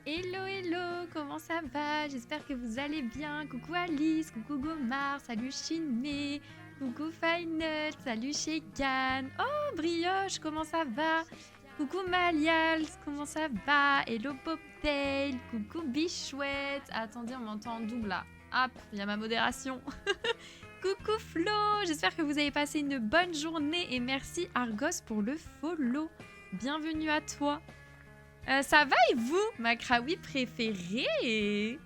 Hello, hello, comment ça va? J'espère que vous allez bien. Coucou Alice, coucou Gomar, salut Shinmei, coucou Finenut, salut Shegan. Oh, Brioche, comment ça va? Coucou Malials, comment ça va? Hello Bobtail, coucou Bichouette. Attendez, on m'entend en double là. Hop, il y a ma modération. Coucou Flo, j'espère que vous avez passé une bonne journée et merci Argos pour le follow. Bienvenue à toi. Ça va et vous, ma Kraoui préférée?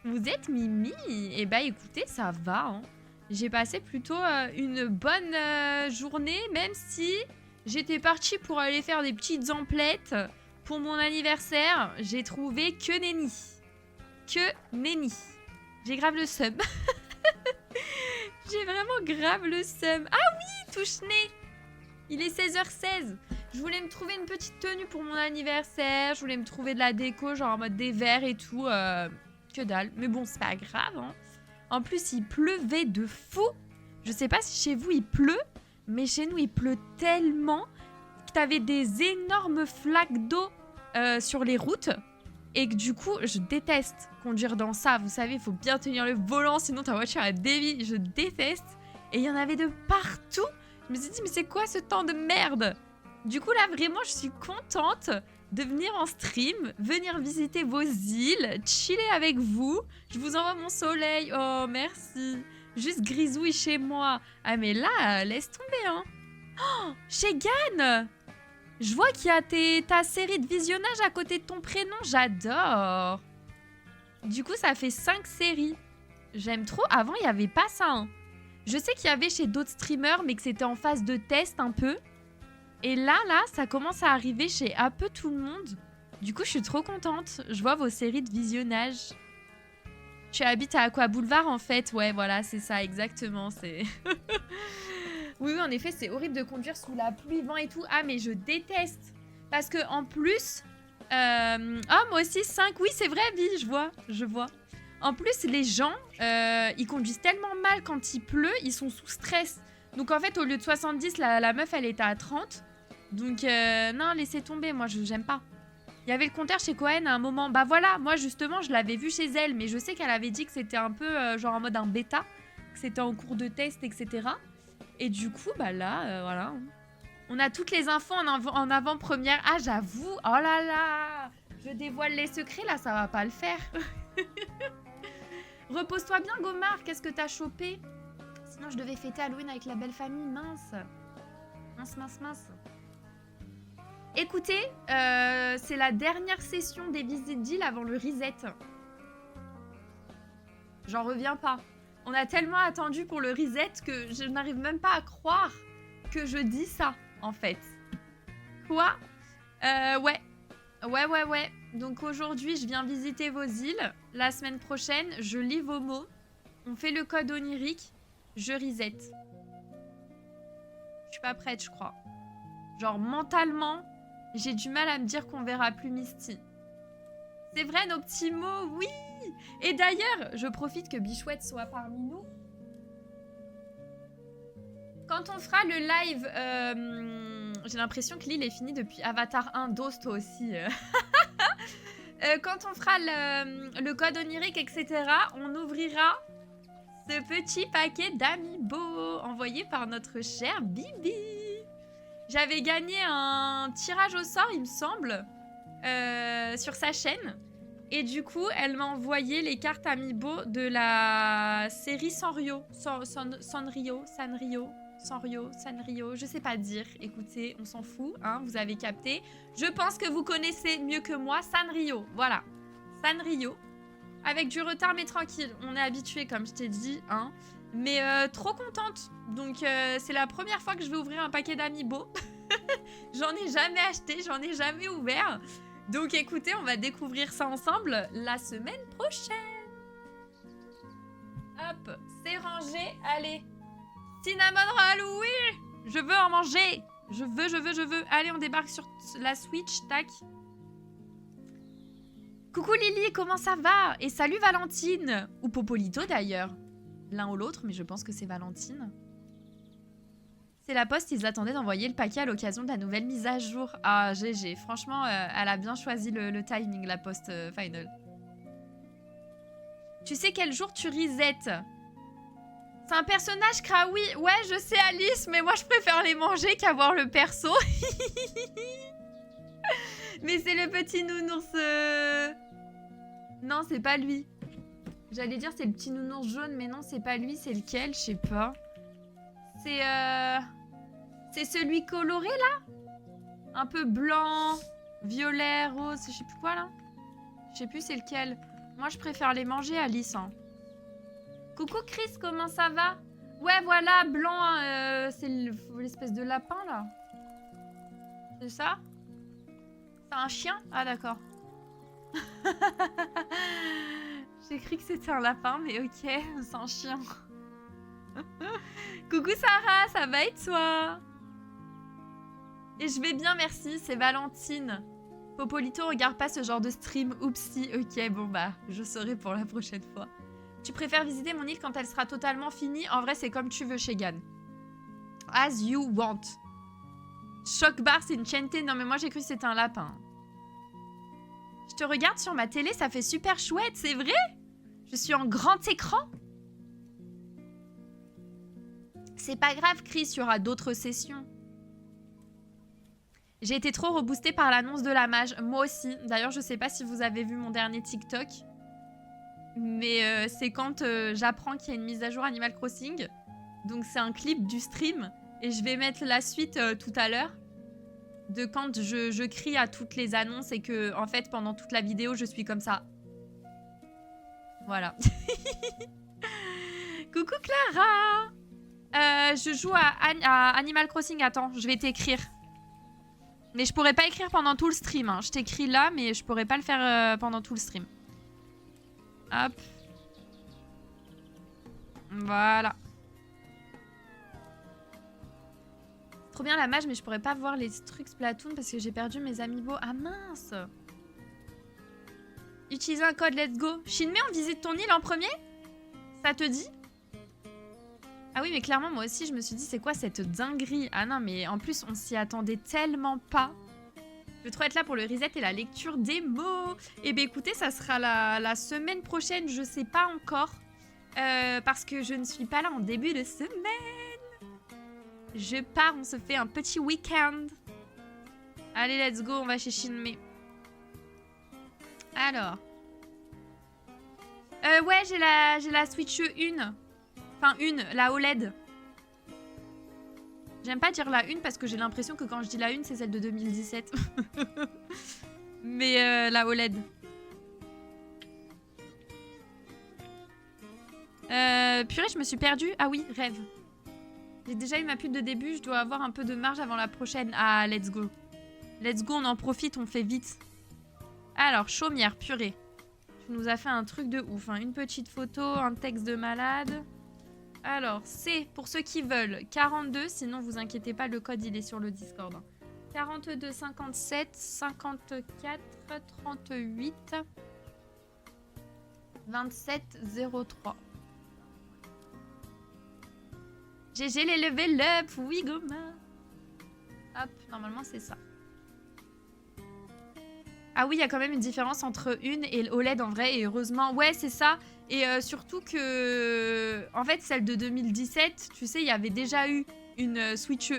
Vous êtes Mimi? Eh bah écoutez, ça va. Hein. J'ai passé plutôt une bonne journée, même si j'étais partie pour aller faire des petites emplettes pour mon anniversaire. J'ai trouvé que nenni. Que nenni. J'ai grave le seum. J'ai vraiment grave le seum. Ah oui, touche-nez. Il est 16h16. Je voulais me trouver une petite tenue pour mon anniversaire. Je voulais me trouver de la déco, genre en mode des verres et tout. Que dalle. Mais bon, c'est pas grave. Hein. En plus, il pleuvait de fou. Je sais pas si chez vous il pleut, mais chez nous il pleut tellement que t'avais des énormes flaques d'eau sur les routes. Et que du coup, je déteste conduire dans ça. Vous savez, il faut bien tenir le volant, sinon ta voiture a dévie. Je déteste. Et il y en avait de partout. Je me suis dit, mais c'est quoi ce temps de merde? Du coup, là, vraiment, je suis contente de venir en stream, venir visiter vos îles, chiller avec vous. Je vous envoie mon soleil. Oh, merci. Juste grisouille chez moi. Ah, mais là, laisse tomber, hein. Oh, Shegan! Je vois qu'il y a ta série de visionnage à côté de ton prénom. J'adore. Du coup, ça fait 5 séries. J'aime trop. Avant, il n'y avait pas ça. Hein. Je sais qu'il y avait chez d'autres streamers, mais que c'était en phase de test un peu. Et là, ça commence à arriver chez un peu tout le monde. Du coup, je suis trop contente. Je vois vos séries de visionnage. Tu habites à Aqua Boulevard, en fait. Ouais, voilà, c'est ça, exactement. C'est... Oui, en effet, c'est horrible de conduire sous la pluie, vent et tout. Ah, mais je déteste. Parce que en plus... Ah, moi aussi, 5. Oui, c'est vrai, vie, je vois. En plus, les gens, ils conduisent tellement mal quand il pleut, ils sont sous stress. Donc, en fait, au lieu de 70, la meuf, elle était à 30. Donc, non, laissez tomber, moi, j'aime pas. Il y avait le compteur chez Cohen à un moment. Bah voilà, moi, justement, je l'avais vu chez elle. Mais je sais qu'elle avait dit que c'était un peu, genre, en mode un bêta. Que c'était en cours de test, etc. Et du coup, bah là, voilà. On a toutes les infos en avant-première. Ah, j'avoue. Oh là là. Je dévoile les secrets, là, ça va pas le faire. Repose-toi bien, Gomar. Qu'est-ce que t'as chopé? Sinon, je devais fêter Halloween avec la belle famille. Mince. Mince. Écoutez, c'est la dernière session des visites d'île avant le reset. J'en reviens pas. On a tellement attendu pour le reset que je n'arrive même pas à croire que je dis ça, en fait. Quoi? Ouais. Donc aujourd'hui, je viens visiter vos îles. La semaine prochaine, je lis vos mots. On fait le code onirique. Je reset. Je suis pas prête, je crois. Genre, mentalement, j'ai du mal à me dire qu'on verra plus Misty. C'est vrai, nos petits mots, oui! Et d'ailleurs, je profite que Bichouette soit parmi nous. Quand on fera le live, j'ai l'impression que l'île est finie depuis Avatar 1, Dose toi aussi. Quand on fera le code onirique, etc., on ouvrira ce petit paquet d'amiibo envoyé par notre chère Bibi. J'avais gagné un tirage au sort, il me semble, sur sa chaîne. Et du coup, elle m'a envoyé les cartes amiibo de la série Sanrio. Sanrio, je sais pas dire. Écoutez, on s'en fout, hein, vous avez capté. Je pense que vous connaissez mieux que moi Sanrio. Voilà, Sanrio. Avec du retard, mais tranquille. On est habitué, comme je t'ai dit, hein. Mais trop contente. Donc, c'est la première fois que je vais ouvrir un paquet d'amiibo. J'en ai jamais acheté, j'en ai jamais ouvert. Donc écoutez, on va découvrir ça ensemble la semaine prochaine. Hop, c'est rangé. Allez. Cinnamon roll, oui. Je veux en manger. Je veux. Allez, on débarque sur la Switch. Tac. Coucou Lily, comment ça va? Et salut Valentine. Ou Popolito d'ailleurs. L'un ou l'autre, mais je pense que c'est Valentine. C'est la Poste, ils attendaient d'envoyer le paquet à l'occasion de la nouvelle mise à jour. Ah, GG. Franchement, elle a bien choisi le timing, la Poste Final. Tu sais quel jour tu resettes? C'est un personnage Kraoui. Ouais, je sais Alice, mais moi je préfère les manger qu'avoir le perso. Mais c'est le petit nounours... Non, c'est pas lui. J'allais dire c'est le petit nounours jaune, mais non, c'est pas lui. C'est lequel? Je sais pas. C'est c'est celui coloré, là? Un peu blanc, violet, rose, je sais plus quoi, là. Je sais plus c'est lequel. Moi, je préfère les manger, Alice. Hein. Coucou, Chris, comment ça va? Ouais, voilà, blanc, c'est l'espèce de lapin, là. C'est ça? C'est un chien? Ah, d'accord. J'ai cru que c'était un lapin, mais ok, c'est un chien. Coucou Sarah, ça va et toi? Et je vais bien, merci, c'est Valentine. Popolito, regarde pas ce genre de stream, oupsie. Ok, bon bah, je saurai pour la prochaine fois. Tu préfères visiter mon île quand elle sera totalement finie? En vrai, c'est comme tu veux, Shegan. As you want. Shock bar, c'est une chente. Non mais moi, j'ai cru que c'était un lapin. Je te regarde sur ma télé, ça fait super chouette, c'est vrai? Je suis en grand écran? C'est pas grave, Chris, il y aura d'autres sessions. J'ai été trop reboostée par l'annonce de la mage. Moi aussi. D'ailleurs, je sais pas si vous avez vu mon dernier TikTok. Mais c'est quand j'apprends qu'il y a une mise à jour Animal Crossing. Donc c'est un clip du stream. Et je vais mettre la suite tout à l'heure. De quand je crie à toutes les annonces et que, en fait, pendant toute la vidéo, je suis comme ça. Voilà. Coucou Clara! Je joue à Animal Crossing. Attends, je vais t'écrire. Mais je pourrais pas écrire pendant tout le stream. Hein. Je t'écris là, mais je pourrais pas le faire pendant tout le stream. Hop. Voilà. Trop bien la mage, mais je pourrais pas voir les trucs Splatoon parce que j'ai perdu mes amiibo. Ah mince! Utilise un code, let's go. Shinmei, on visite ton île en premier? Ça te dit? Ah oui, mais clairement, moi aussi, je me suis dit, c'est quoi cette dinguerie? Ah non, mais en plus, on s'y attendait tellement pas. Je veux trop être là pour le reset et la lecture des mots. Eh bien, écoutez, ça sera la semaine prochaine, je sais pas encore. Parce que je ne suis pas là en début de semaine. Je pars, on se fait un petit week-end. Allez, let's go, on va chez Shinmei. Alors. Ouais, j'ai la Switch 1. Enfin, la OLED. J'aime pas dire la 1 parce que j'ai l'impression que quand je dis la 1, c'est celle de 2017. Mais la OLED. Purée, je me suis perdue. Ah oui, rêve. J'ai déjà eu ma pub de début, je dois avoir un peu de marge avant la prochaine. Ah, let's go. Let's go, on en profite, on fait vite. Alors, chaumière, purée. Tu nous as fait un truc de ouf. Hein. Une petite photo, un texte de malade. Alors, c'est pour ceux qui veulent 42, sinon vous inquiétez pas, le code il est sur le Discord. 42 57 54 38 27 03. GG les level up, oui Goma. Hop, normalement c'est ça. Ah oui, il y a quand même une différence entre une et OLED en vrai, et heureusement, ouais c'est ça. Et surtout que, en fait, celle de 2017, tu sais, il y avait déjà eu une Switch 1,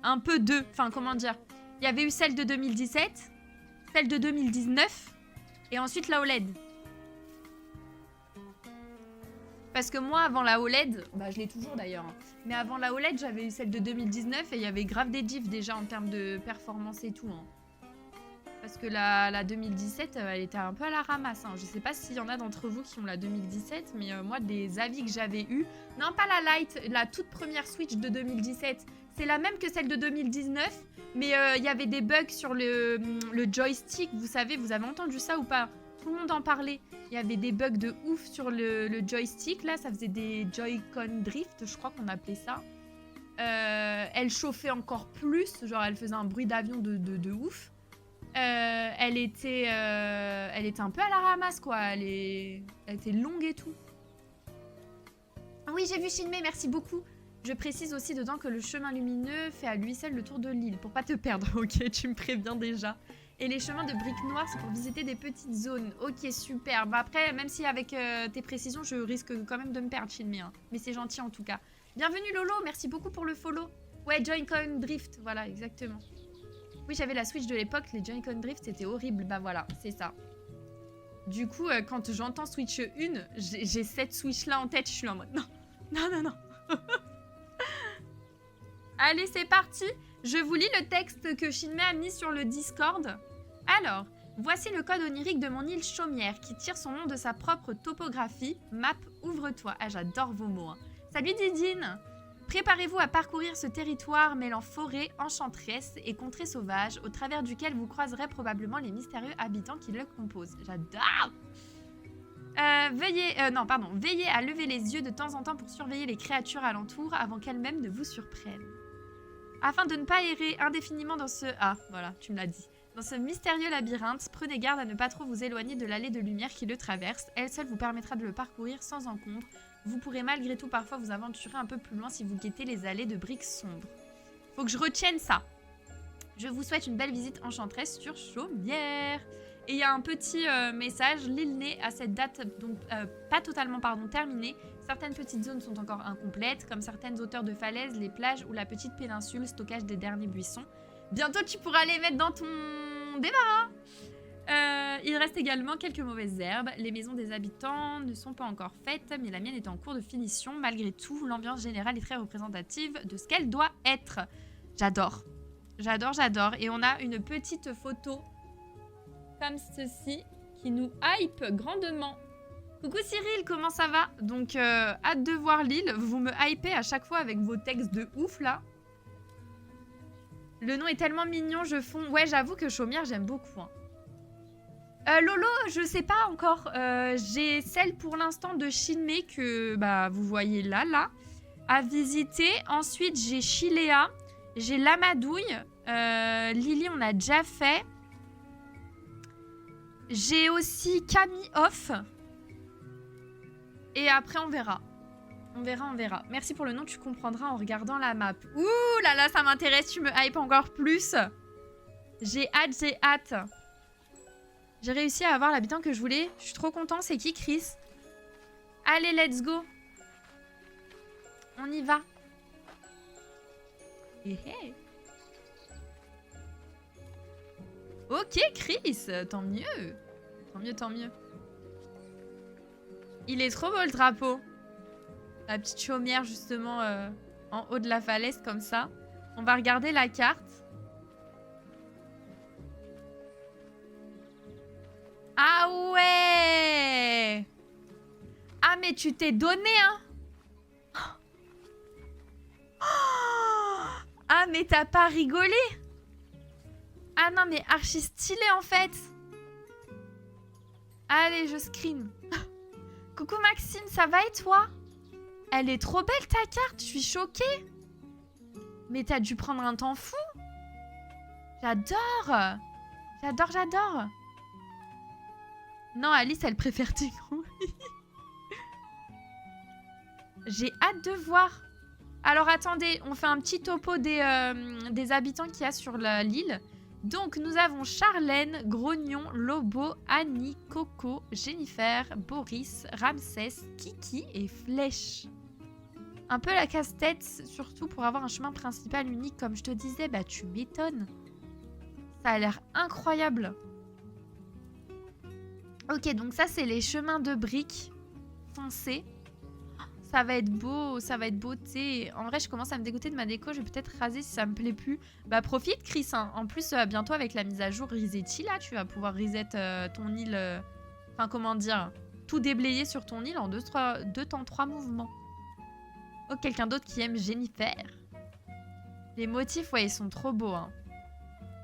un peu deux, enfin comment dire. Il y avait eu celle de 2017, celle de 2019, et ensuite la OLED. Parce que moi, avant la OLED, bah je l'ai toujours d'ailleurs, hein, mais avant la OLED, j'avais eu celle de 2019 et il y avait grave des diffs déjà en termes de performance et tout. Hein. Parce que la 2017, elle était un peu à la ramasse. Hein. Je sais pas s'il y en a d'entre vous qui ont la 2017, mais moi, des avis que j'avais eus... Non, pas la Lite, la toute première Switch de 2017. C'est la même que celle de 2019, mais il y avait des bugs sur le joystick. Vous savez, vous avez entendu ça ou pas? Tout le monde en parlait. Il y avait des bugs de ouf sur le joystick. Là, ça faisait des Joy-Con drift, je crois qu'on appelait ça. Elle chauffait encore plus. Genre, elle faisait un bruit d'avion de ouf. Elle était un peu à la ramasse, quoi. Elle était longue et tout. Oui, j'ai vu Shinmei, merci beaucoup. Je précise aussi dedans que le chemin lumineux fait à lui seul le tour de l'île, pour pas te perdre. Ok, tu me préviens déjà. Et les chemins de briques noires, c'est pour visiter des petites zones. Ok, super. Bah après, même si avec tes précisions, je risque quand même de me perdre, Shinmei. Hein. Mais c'est gentil en tout cas. Bienvenue Lolo, merci beaucoup pour le follow. Ouais, Joy-Con Drift, voilà, exactement. Oui, j'avais la Switch de l'époque, les Joy-Con Drift, c'était horrible. Bah voilà, c'est ça. Du coup, quand j'entends Switch 1, j'ai cette Switch-là en tête, je suis là en mode non, non, non, non. Allez, c'est parti. Je vous lis le texte que Shinmei a mis sur le Discord. Alors, voici le code onirique de mon île Chaumière qui tire son nom de sa propre topographie. Map, ouvre-toi. Ah, j'adore vos mots. Hein. Salut Didine. Préparez-vous à parcourir ce territoire mêlant forêt, enchanteresse et contrées sauvages, au travers duquel vous croiserez probablement les mystérieux habitants qui le composent. J'adore. Veillez à lever les yeux de temps en temps pour surveiller les créatures alentour avant qu'elles-mêmes ne vous surprennent. Afin de ne pas errer indéfiniment dans ce... Ah, voilà, tu me l'as dit. Dans ce mystérieux labyrinthe, prenez garde à ne pas trop vous éloigner de l'allée de lumière qui le traverse. Elle seule vous permettra de le parcourir sans encombre. Vous pourrez malgré tout parfois vous aventurer un peu plus loin si vous guettez les allées de briques sombres. Faut que je retienne ça. Je vous souhaite une belle visite enchanteresse sur Chaumière. Et il y a un petit message. L'île n'est à cette date donc pas totalement terminée. Certaines petites zones sont encore incomplètes, comme certaines hauteurs de falaises, les plages ou la petite péninsule, stockage des derniers buissons. Bientôt, tu pourras les mettre dans ton débarras. Il reste également quelques mauvaises herbes. Les maisons des habitants ne sont pas encore faites, mais la mienne est en cours de finition. Malgré tout, l'ambiance générale est très représentative de ce qu'elle doit être. J'adore. J'adore, j'adore. Et on a une petite photo comme ceci qui nous hype grandement. Coucou Cyril, comment ça va? Donc, hâte de voir l'île. Vous me hypez à chaque fois avec vos textes de ouf, là. Le nom est tellement mignon, je fonds. Ouais, j'avoue que Chaumière, j'aime beaucoup. Hein. Lolo, je sais pas encore. J'ai celle pour l'instant de Shinmei que bah, vous voyez là, à visiter. Ensuite, j'ai Chilea. J'ai l'Amadouille. Lily, on a déjà fait. J'ai aussi Camille Off. Et après, on verra. On verra. Merci pour le nom, tu comprendras en regardant la map. Ouh là là, ça m'intéresse, tu me hype encore plus. J'ai hâte. J'ai réussi à avoir l'habitant que je voulais. Je suis trop content, c'est qui, Chris? Allez, let's go. On y va. Hey. Ok, Chris, tant mieux. Tant mieux. Il est trop beau le drapeau. La petite chaumière justement en haut de la falaise comme ça. On va regarder la carte. Ah ouais! Ah mais tu t'es donné hein! Ah mais t'as pas rigolé! Ah non mais archi stylé en fait! Allez je screen. Coucou Maxime, ça va et toi? Elle est trop belle ta carte, je suis choquée. Mais t'as dû prendre un temps fou. J'adore. Non, Alice, elle préfère tes grouilles. J'ai hâte de voir. Alors attendez, on fait un petit topo des habitants qu'il y a sur l'île. Donc nous avons Charlène, Grognon, Lobo, Annie, Coco, Jennifer, Boris, Ramsès, Kiki et Flèche. Un peu la casse-tête, surtout pour avoir un chemin principal unique, comme je te disais, bah tu m'étonnes. Ça a l'air incroyable. Ok, donc ça c'est les chemins de briques foncés. Ça va être beau, ça va être beauté. En vrai, je commence à me dégoûter de ma déco. Je vais peut-être raser si ça me plaît plus. Bah profite, Chris. Hein. En plus, bientôt avec la mise à jour Resetti, là, tu vas pouvoir reset ton île. Enfin, comment dire, tout déblayer sur ton île en 2 temps 3 mouvements. Oh, quelqu'un d'autre qui aime Jennifer. Les motifs, ouais, ils sont trop beaux. Hein.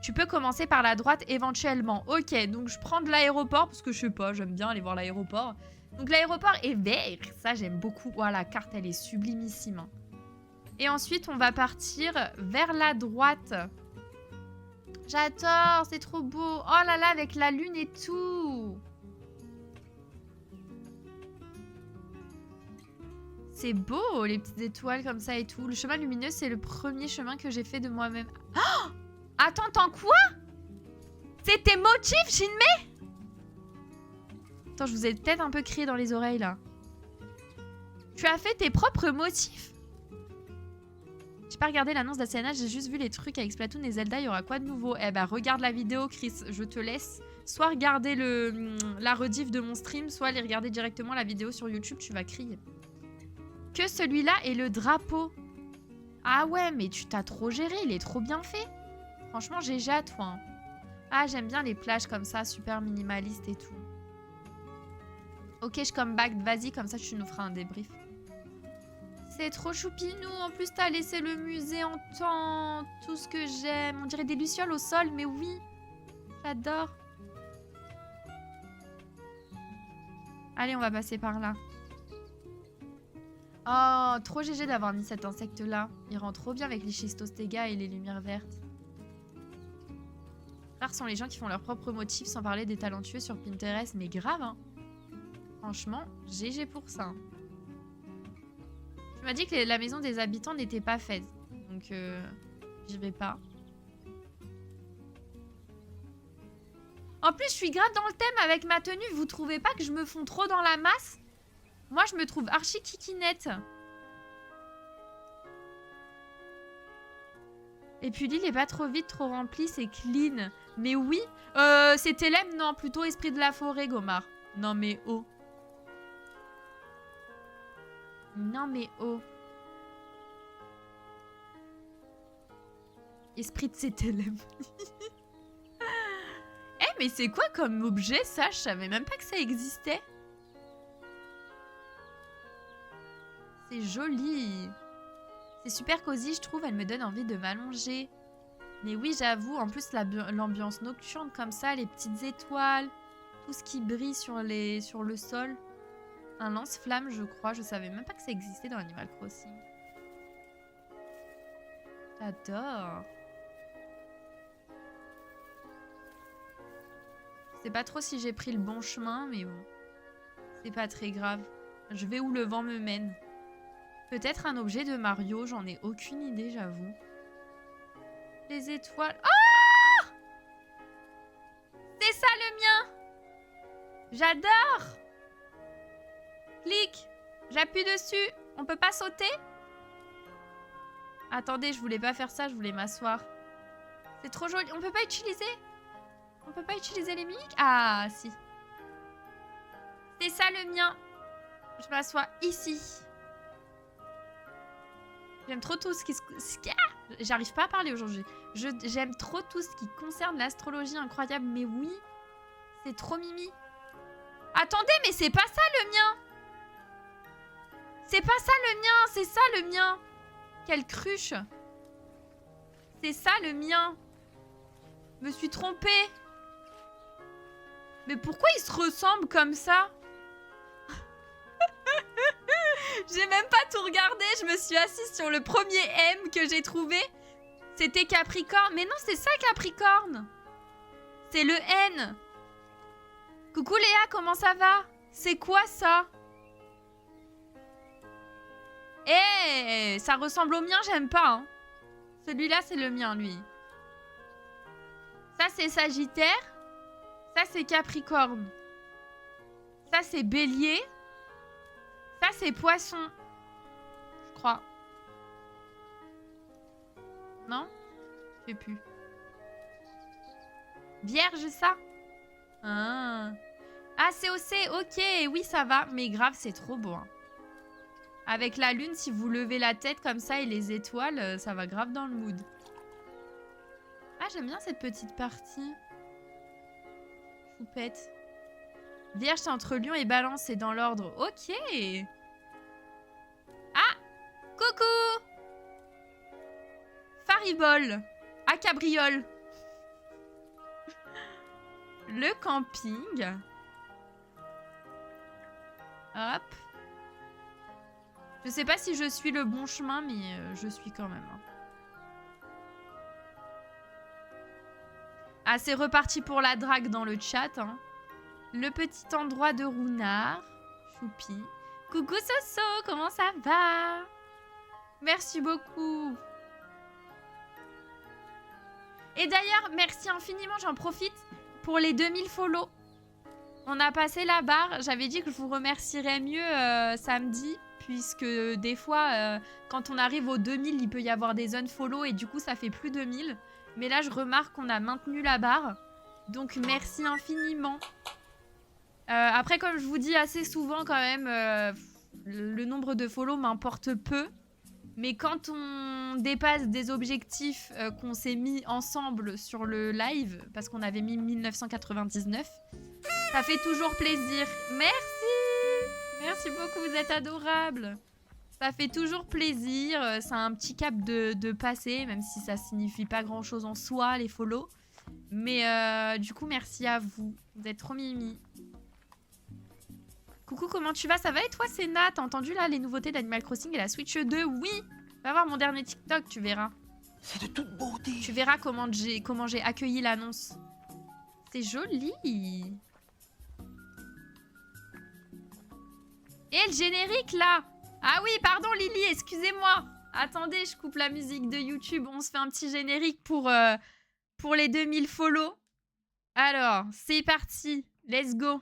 Tu peux commencer par la droite éventuellement. Ok, donc je prends de l'aéroport parce que je sais pas, j'aime bien aller voir l'aéroport. Donc l'aéroport est vert, ça j'aime beaucoup. Oh, la carte elle est sublimissime. Et ensuite on va partir vers la droite. J'adore, c'est trop beau. Oh là là, avec la lune et tout. C'est beau, les petites étoiles comme ça et tout. Le chemin lumineux, c'est le premier chemin que j'ai fait de moi-même. Oh, attends, quoi? C'est tes motifs, Jinmei? Attends, je vous ai peut-être un peu crié dans les oreilles, là. Tu as fait tes propres motifs? J'ai pas regardé l'annonce d'Asiana, j'ai juste vu les trucs avec Splatoon et Zelda, il y aura quoi de nouveau? Eh ben, regarde la vidéo, Chris, je te laisse. Soit regarder la rediff de mon stream, soit aller regarder directement la vidéo sur YouTube, tu vas crier. Que celui-là est le drapeau. Ah ouais, mais tu t'as trop géré, il est trop bien fait. Franchement, GG à toi. Hein. Ah, j'aime bien les plages comme ça, super minimalistes et tout. Ok, je come back, vas-y, comme ça tu nous feras un débrief. C'est trop choupinou, en plus t'as laissé le musée en temps, tout ce que j'aime. On dirait des lucioles au sol, mais oui, j'adore. Allez, on va passer par là. Oh, trop GG d'avoir mis cet insecte-là. Il rend trop bien avec les schistostega et les lumières vertes. Rares sont les gens qui font leurs propres motifs sans parler des talentueux sur Pinterest, mais grave, hein. Franchement, GG pour ça. Tu m'as dit que la maison des habitants n'était pas faite. Donc, j'y vais pas. En plus, je suis grave dans le thème avec ma tenue. Vous trouvez pas que je me fonds trop dans la masse? Moi, je me trouve archi kikinette. Et puis l'île est pas trop vite, trop remplie, c'est clean. Mais oui, c'est Télème, non, plutôt esprit de la forêt, Gomar. Non mais oh. Non mais oh. Esprit de Télème. Eh mais c'est quoi comme objet ça? Je savais même pas que ça existait. C'est joli. C'est super cosy, je trouve. Elle me donne envie de m'allonger. Mais oui, j'avoue. En plus, l'ambiance nocturne comme ça, les petites étoiles, tout ce qui brille sur le sol. Un lance-flamme, je crois. Je savais même pas que ça existait dans Animal Crossing. J'adore. Je sais pas trop si j'ai pris le bon chemin, mais bon. C'est pas très grave. Je vais où le vent me mène. Peut-être un objet de Mario, j'en ai aucune idée, j'avoue. Les étoiles... Oh! C'est ça le mien! J'adore! Clique! J'appuie dessus. On peut pas sauter? Attendez, je voulais pas faire ça, je voulais m'asseoir. C'est trop joli. On peut pas utiliser? On peut pas utiliser les mimiques? Ah, si. C'est ça le mien. Je m'assois ici. J'aime trop tout ce qui... J'arrive pas à parler aujourd'hui. J'aime trop tout ce qui concerne l'astrologie incroyable. Mais oui, c'est trop mimi. Attendez, mais c'est pas ça le mien. C'est pas ça le mien. C'est ça le mien. Quelle cruche. C'est ça le mien. Je me suis trompée. Mais pourquoi ils se ressemblent comme ça? J'ai même pas tout regardé, je me suis assise sur le premier M que j'ai trouvé. C'était Capricorne. Mais non, c'est ça Capricorne. C'est le N. Coucou Léa, comment ça va? C'est quoi ça? Eh, ça ressemble au mien, j'aime pas. Hein. Celui-là, c'est le mien, lui. Ça, c'est Sagittaire. Ça, c'est Capricorne. Ça, c'est Bélier. Ça, c'est Poisson. Je crois. Non? Je sais plus. Vierge, ça? Ah, COC, ok. Oui, ça va. Mais grave, c'est trop beau. Hein. Avec la lune, si vous levez la tête comme ça et les étoiles, ça va grave dans le mood. Ah, j'aime bien cette petite partie. Choupette. Vierge, c'est entre Lion et Balance, c'est dans l'ordre. Ok. Ah, coucou. Faribol. À Cabriole. Le camping. Hop. Je sais pas si je suis le bon chemin, mais je suis quand même. Hein. Ah, c'est reparti pour la drague dans le chat. Hein. Le petit endroit de Rounard. Choupi. Coucou Soso, comment ça va? Merci beaucoup. Et d'ailleurs, merci infiniment, j'en profite pour les 2000 follow. On a passé la barre. J'avais dit que je vous remercierais mieux samedi, puisque des fois, quand on arrive aux 2000, il peut y avoir des unfollow et du coup, ça fait plus 2000. Mais là, je remarque qu'on a maintenu la barre. Donc, merci infiniment. Après, comme je vous dis assez souvent quand même, le nombre de follow m'importe peu. Mais quand on dépasse des objectifs qu'on s'est mis ensemble sur le live, parce qu'on avait mis 1999, ça fait toujours plaisir. Merci! Merci beaucoup, vous êtes adorables. Ça fait toujours plaisir. C'est un petit cap de passer, même si ça signifie pas grand-chose en soi, les follow. Mais du coup, merci à vous. Vous êtes trop mimi. Coucou, comment tu vas? Ça va et toi, Sénat? T'as entendu là les nouveautés d'Animal Crossing et la Switch 2? Oui! Va voir mon dernier TikTok, tu verras. C'est de toute beauté. Tu verras comment j'ai accueilli l'annonce. C'est joli. Et le générique là! Ah oui, pardon Lily, excusez-moi. Attendez, je coupe la musique de YouTube. On se fait un petit générique pour les 2000 follow. Alors, c'est parti. Let's go.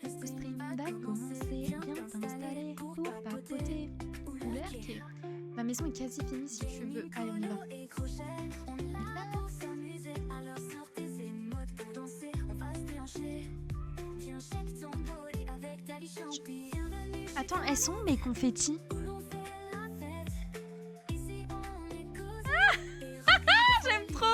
Le stream va commencer, bien t'installer pour papoter. Ok. Ma maison est quasi finie si tu veux. Allez, on y va. Attends, elles sont mes confettis? J'aime trop.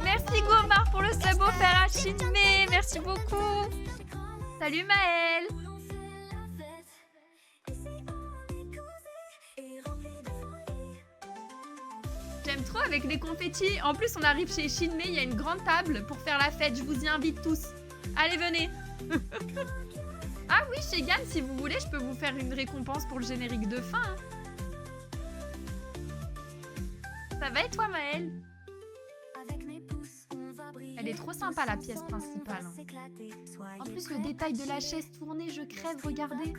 Merci Gomar pour le sub offert à Shinmei. Merci beaucoup. Salut Maëlle. J'aime trop avec les confettis. En plus, on arrive chez Shinmei. Il y a une grande table pour faire la fête. Je vous y invite tous. Allez, venez. Ah oui, chez Gann, si vous voulez, je peux vous faire une récompense pour le générique de fin. Hein. Ça va et toi, Maëlle? Elle est trop sympa, la pièce principale. En plus, le détail de la chaise tournée, je crève, regardez.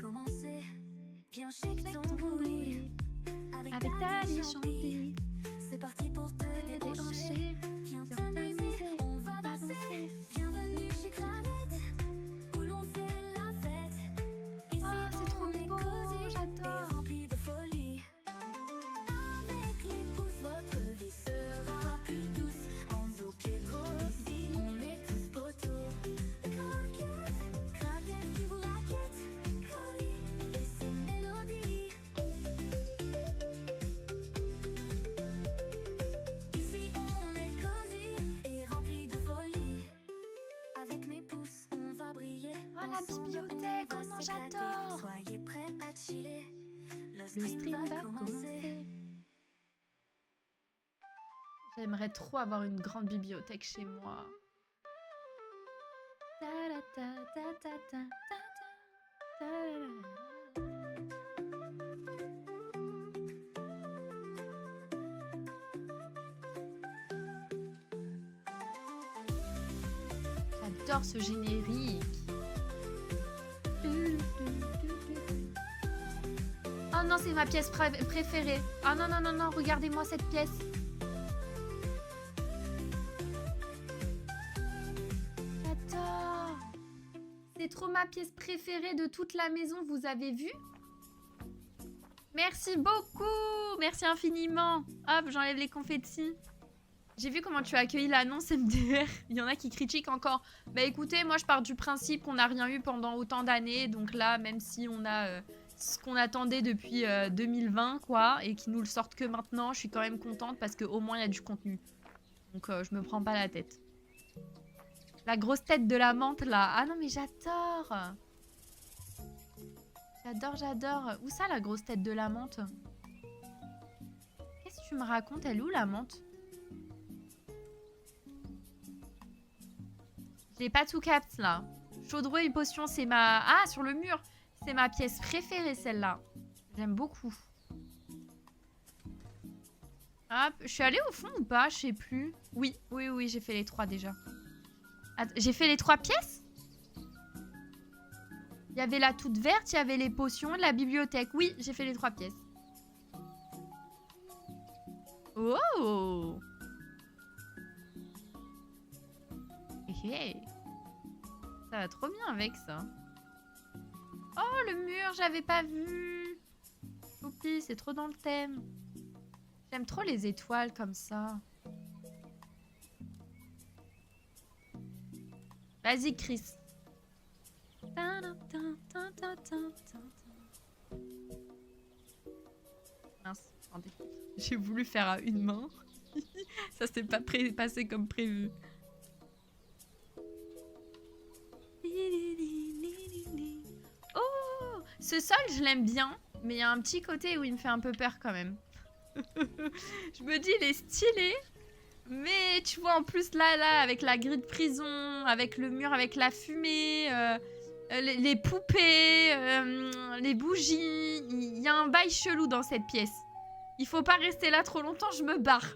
Avec ta vie chantée. C'est parti pour te déhancher. Viens t'amuser, on va danser. Bienvenue chez Cravette, où l'on fait la fête. Ah, c'est trop beau, j'adore. Rempli de folie. Avec les pouces, votre vie sera plus douce. En eau qui grossit, on est tous poteaux. Croquette, craquette qui vous raquette. Colis et ses mélodies. Ici on est cosy et rempli de folie. Avec mes pouces, on va briller. Oh la bibliothèque, comment j'adore. Soyez prêts à chiller. Le stream va commencer. J'aimerais trop avoir une grande bibliothèque chez moi. J'adore ce générique. Oh non, c'est ma pièce préférée. Oh non, non, non, non, regardez-moi cette pièce. J'adore. C'est trop ma pièce préférée de toute la maison, vous avez vu? Merci beaucoup. Merci infiniment. Hop, j'enlève les confettis. J'ai vu comment tu as accueilli l'annonce MDR. Il y en a qui critiquent encore. Bah écoutez, moi je pars du principe qu'on n'a rien eu pendant autant d'années. Donc là, même si on a ce qu'on attendait depuis 2020, quoi, et qu'ils nous le sortent que maintenant, je suis quand même contente parce qu'au moins il y a du contenu. Donc je me prends pas la tête. La grosse tête de la menthe là. Ah non mais j'adore. J'adore, j'adore. Où ça la grosse tête de la menthe? tu me racontes? Elle est où la menthe? Je l'ai pas tout capte là. Chaudron et potion, c'est ma... Ah, sur le mur. C'est ma pièce préférée celle-là. J'aime beaucoup. Hop, je suis allée au fond ou pas? Je sais plus. Oui, j'ai fait les 3 déjà. J'ai fait les 3 pièces? Il y avait la toute verte, il y avait les potions, la bibliothèque. Oui, j'ai fait les 3 pièces. Oh! Hé. Ça va trop bien avec ça. Oh, le mur, j'avais pas vu. Oupi, c'est trop dans le thème. J'aime trop les étoiles comme ça. Vas-y, Chris. Mince, attendez. J'ai voulu faire à une main. Ça s'est pas passé comme prévu. Oh, ce sol, je l'aime bien. Mais il y a un petit côté où il me fait un peu peur quand même. Je me dis, il est stylé. Mais tu vois, en plus, là, avec la grille de prison, avec le mur, avec la fumée, les poupées, les bougies. Il y a un bail chelou dans cette pièce. Il faut pas rester là trop longtemps, je me barre.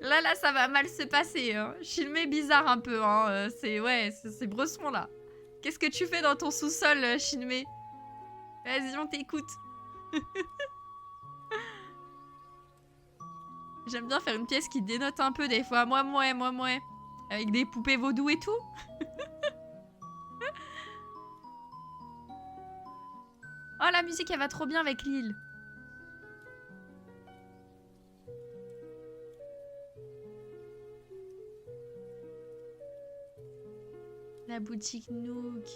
Là, ça va mal se passer. Hein. Chilmé bizarre un peu. Hein. C'est Bresson, là. Qu'est-ce que tu fais dans ton sous-sol, Chilmé? Vas-y, on t'écoute. J'aime bien faire une pièce qui dénote un peu des fois. Moi. Avec des poupées vaudou et tout. Oh, la musique, elle va trop bien avec l'île. La boutique Nook.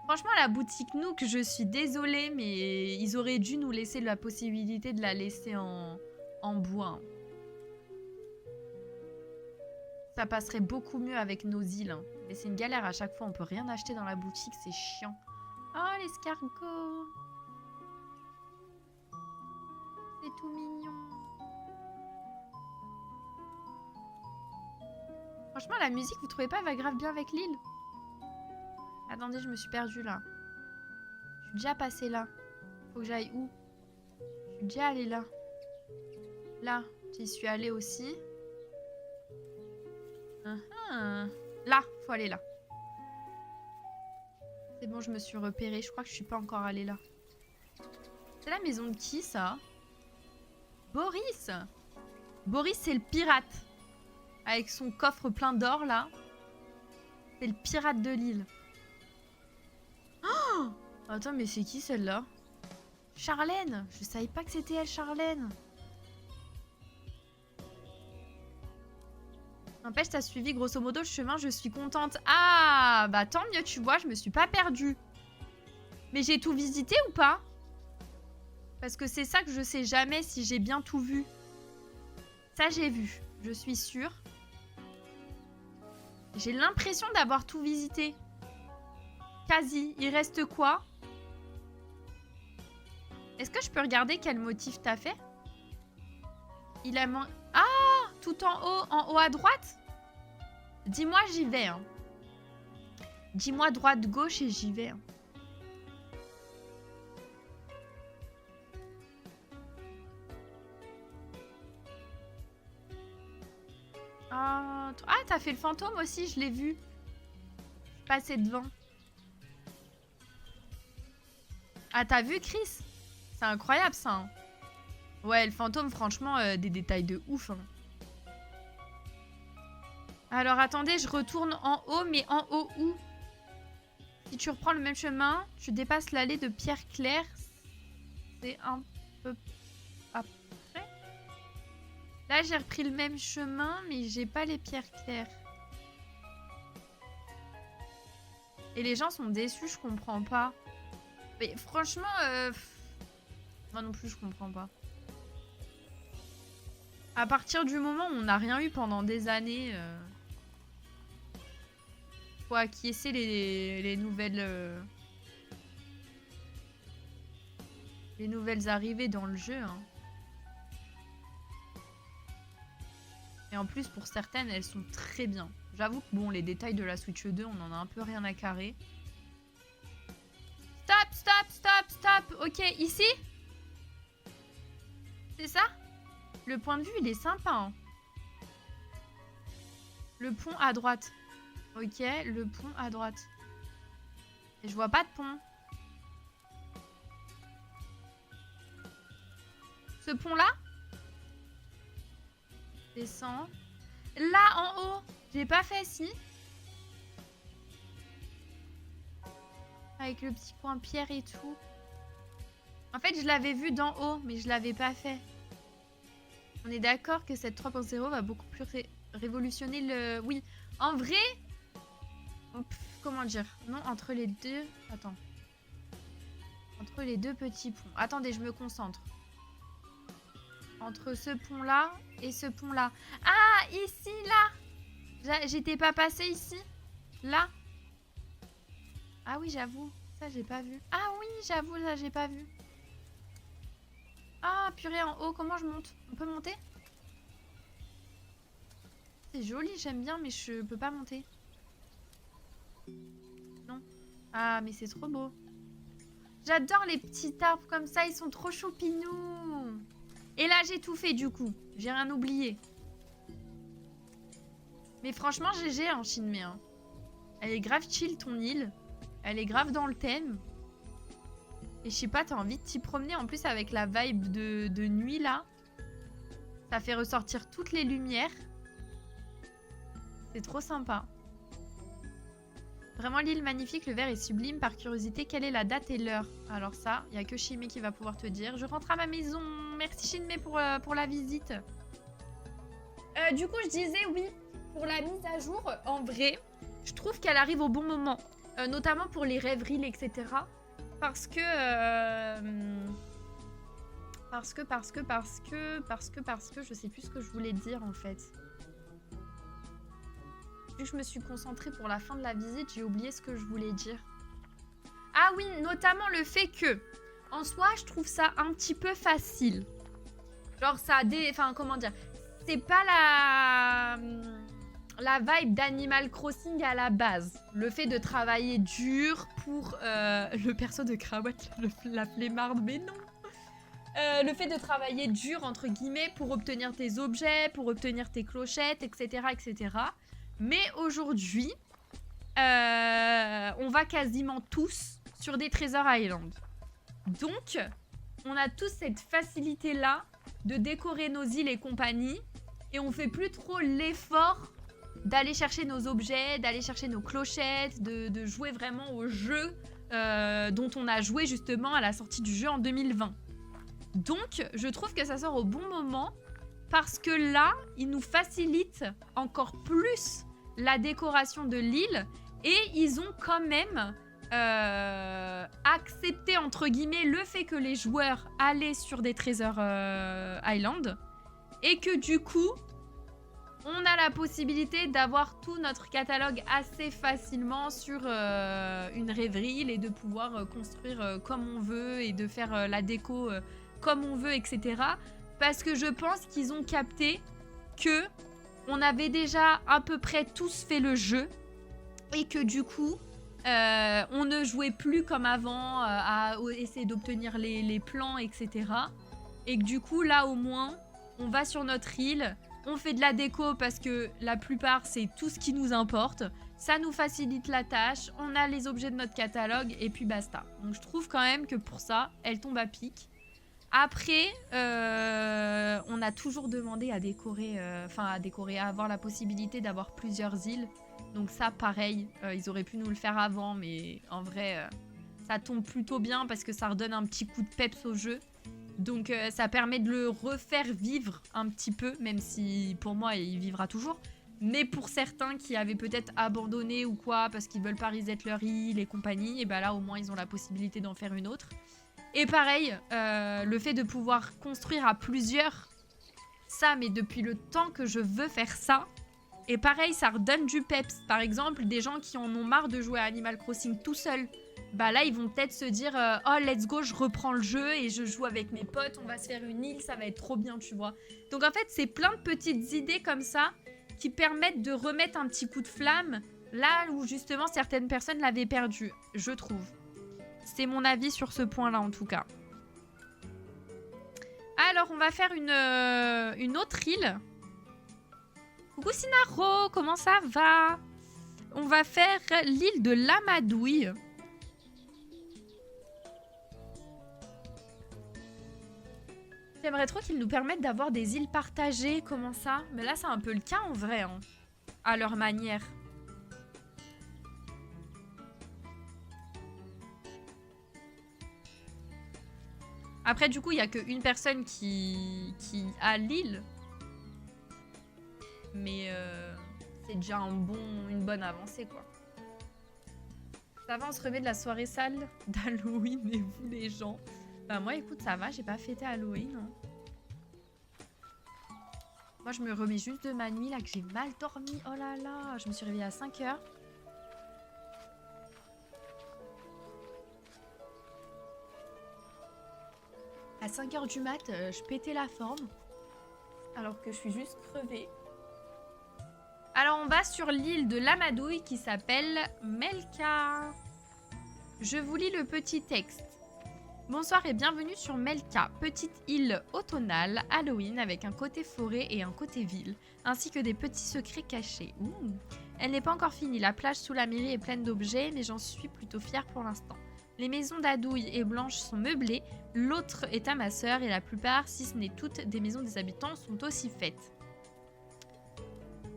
Franchement, la boutique Nook, je suis désolée, mais ils auraient dû nous laisser la possibilité de la laisser en bois. Ça passerait beaucoup mieux avec nos îles. Hein. Mais c'est une galère à chaque fois, on peut rien acheter dans la boutique, c'est chiant. Oh, l'escargot. C'est tout mignon. Franchement, la musique, vous trouvez pas, elle va grave bien avec l'île? Attendez, je me suis perdue là. Je suis déjà passée là. Faut que j'aille où? Je suis déjà allée là. Là, j'y suis allée aussi. Là, faut aller là. C'est bon, je me suis repérée. Je crois que je suis pas encore allée là. C'est la maison de qui, ça? Boris! Boris, c'est le pirate. Avec son coffre plein d'or, là. C'est le pirate de l'île. Oh! Attends, mais c'est qui, celle-là? Charlène! Je savais pas que c'était elle, Charlène. N'empêche, t'as suivi grosso modo le chemin, je suis contente. Ah, bah tant mieux, tu vois, je me suis pas perdue. Mais j'ai tout visité ou pas? Parce que c'est ça que je sais jamais si j'ai bien tout vu. Ça, j'ai vu, je suis sûre. J'ai l'impression d'avoir tout visité. Quasi. Il reste quoi? Est-ce que je peux regarder quel motif t'as fait? Il a... Ah! Tout en haut à droite? Dis-moi, j'y vais. Hein. Dis-moi droite, gauche et j'y vais. Hein. Ah, t'as fait le fantôme aussi, je l'ai vu. Je suis passée devant. Ah, t'as vu, Chris? C'est incroyable, ça. Hein. Ouais, le fantôme, franchement, des détails de ouf. Hein. Alors, attendez, je retourne en haut, mais en haut où? Si tu reprends le même chemin, tu dépasses l'allée de Pierre Claire. C'est un peu après. Là, j'ai repris le même chemin, mais j'ai pas les pierres claires. Et les gens sont déçus, je comprends pas. Mais franchement, moi non plus, je comprends pas. À partir du moment où on n'a rien eu pendant des années, faut acquiescer les nouvelles les nouvelles arrivées dans le jeu. Hein. Et en plus, pour certaines, elles sont très bien. J'avoue que bon, les détails de la Switch 2, on en a un peu rien à carrer. Stop, stop, stop, stop. Ok, ici? C'est ça? Le point de vue, il est sympa. Hein. Le pont à droite. Ok, le pont à droite. Et je vois pas de pont. Ce pont-là? Descends. Là, en haut. J'ai pas fait, si. Avec le petit coin pierre et tout. En fait, je l'avais vu d'en haut, mais je l'avais pas fait. On est d'accord que cette 3.0 va beaucoup plus révolutionner le... Oui, en vrai... comment dire? Non, entre les deux... Attends. Entre les deux petits ponts. Attendez, je me concentre. Entre ce pont-là et ce pont-là. Ah, ici, là. J'étais pas passée ici. Là. Ah oui, j'avoue. Ça, j'ai pas vu. Ah oui, j'avoue, ça, j'ai pas vu. Ah, purée, en haut, comment je monte? On peut monter? C'est joli, j'aime bien, mais je peux pas monter. Non. Ah, mais c'est trop beau. J'adore les petits arbres comme ça, ils sont trop choupinous. Et là, j'ai tout fait, du coup. J'ai rien oublié. Mais franchement, GG, en Shinmei. Hein. Elle est grave chill, ton île. Elle est grave dans le thème. Et je sais pas, t'as envie de t'y promener en plus avec la vibe de nuit là. Ça fait ressortir toutes les lumières. C'est trop sympa. Vraiment l'île magnifique, le verre est sublime. Par curiosité, quelle est la date et l'heure? Alors ça, il n'y a que Shinmei qui va pouvoir te dire. Je rentre à ma maison. Merci Shinmei pour la visite. Du coup, je disais oui, pour la mise à jour, en vrai, je trouve qu'elle arrive au bon moment. Notamment pour les rêveries, etc. Parce que je sais plus ce que je voulais dire en fait. Vu que je me suis concentrée pour la fin de la visite, j'ai oublié ce que je voulais dire. Ah oui, notamment le fait que, en soi, je trouve ça un petit peu facile. Genre ça, enfin comment dire, c'est pas la vibe d'Animal Crossing à la base. Le fait de travailler dur pour... le perso de Crawatt, la flemmarde, mais non. Le fait de travailler dur, entre guillemets, pour obtenir tes objets, pour obtenir tes clochettes, etc. etc. Mais aujourd'hui, on va quasiment tous sur des Treasure Island. Donc, on a tous cette facilité-là de décorer nos îles et compagnie. Et on fait plus trop l'effort d'aller chercher nos objets, d'aller chercher nos clochettes, de jouer vraiment au jeu dont on a joué justement à la sortie du jeu en 2020. Donc, je trouve que ça sort au bon moment parce que là, il nous facilite encore plus la décoration de l'île et ils ont quand même accepté, entre guillemets, le fait que les joueurs allaient sur des Treasure Island et que du coup, on a la possibilité d'avoir tout notre catalogue assez facilement sur une rêverie et de pouvoir construire comme on veut et de faire la déco comme on veut, etc. Parce que je pense qu'ils ont capté que on avait déjà à peu près tous fait le jeu et que du coup, on ne jouait plus comme avant à essayer d'obtenir les plans, etc. Et que du coup, là au moins, on va sur notre île. On fait de la déco parce que la plupart, c'est tout ce qui nous importe. Ça nous facilite la tâche. On a les objets de notre catalogue et puis basta. Donc je trouve quand même que pour ça, elle tombe à pic. Après, on a toujours demandé à décorer, à avoir la possibilité d'avoir plusieurs îles. Donc ça, pareil, ils auraient pu nous le faire avant, mais en vrai, ça tombe plutôt bien parce que ça redonne un petit coup de peps au jeu. Donc ça permet de le refaire vivre un petit peu, même si pour moi il vivra toujours. Mais pour certains qui avaient peut-être abandonné ou quoi, parce qu'ils veulent pas reset leur île et compagnie, et ben là au moins ils ont la possibilité d'en faire une autre. Et pareil, le fait de pouvoir construire à plusieurs, ça mais depuis le temps que je veux faire ça. Et pareil, ça redonne du peps. Par exemple, des gens qui en ont marre de jouer à Animal Crossing tout seul, bah là, ils vont peut-être se dire oh, let's go, je reprends le jeu et je joue avec mes potes, on va se faire une île, ça va être trop bien, tu vois. Donc en fait, c'est plein de petites idées comme ça qui permettent de remettre un petit coup de flamme là où justement certaines personnes l'avaient perdu, je trouve. C'est mon avis sur ce point-là en tout cas. Alors, on va faire une autre île. Coucou Sinaro, comment ça va? On va faire l'île de l'Amadouille. J'aimerais trop qu'ils nous permettent d'avoir des îles partagées, comment ça? Mais là, c'est un peu le cas en vrai, hein, à leur manière. Après, du coup, il n'y a qu'une personne qui a l'île. Mais c'est déjà une bonne avancée, quoi. Ça va, on se remet de la soirée sale d'Halloween et vous, les gens? Bah moi, écoute, ça va, j'ai pas fêté Halloween. Hein. Moi, je me remets juste de ma nuit, là, que j'ai mal dormi. Oh là là, je me suis réveillée à 5 h. À 5 h du mat, je pétais la forme. Alors que je suis juste crevée. Alors, on va sur l'île de l'Amadouille qui s'appelle Melka. Je vous lis le petit texte. Bonsoir et bienvenue sur Melka, petite île automnale, Halloween avec un côté forêt et un côté ville, ainsi que des petits secrets cachés. Ouh. Elle n'est pas encore finie, la plage sous la mairie est pleine d'objets, mais j'en suis plutôt fière pour l'instant. Les maisons d'Adouille et Blanche sont meublées, l'autre est à ma sœur et la plupart, si ce n'est toutes, des maisons des habitants sont aussi faites.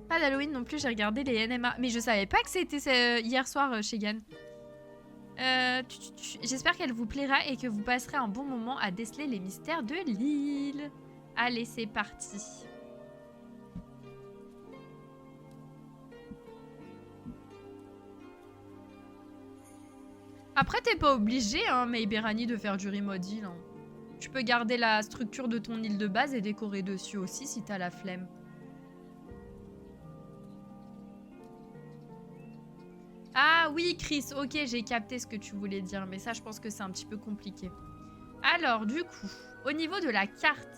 Pas d'Halloween non plus, j'ai regardé les NMA. Mais je savais pas que c'était hier soir chez Gann. J'espère qu'elle vous plaira et que vous passerez un bon moment à déceler les mystères de l'île. Allez, c'est parti. Après, t'es pas obligé, hein, Mayberani, de faire du remote île. Hein. Tu peux garder la structure de ton île de base et décorer dessus aussi si t'as la flemme. Ah oui, Chris, ok, j'ai capté ce que tu voulais dire, mais ça, je pense que c'est un petit peu compliqué. Alors, du coup, au niveau de la carte,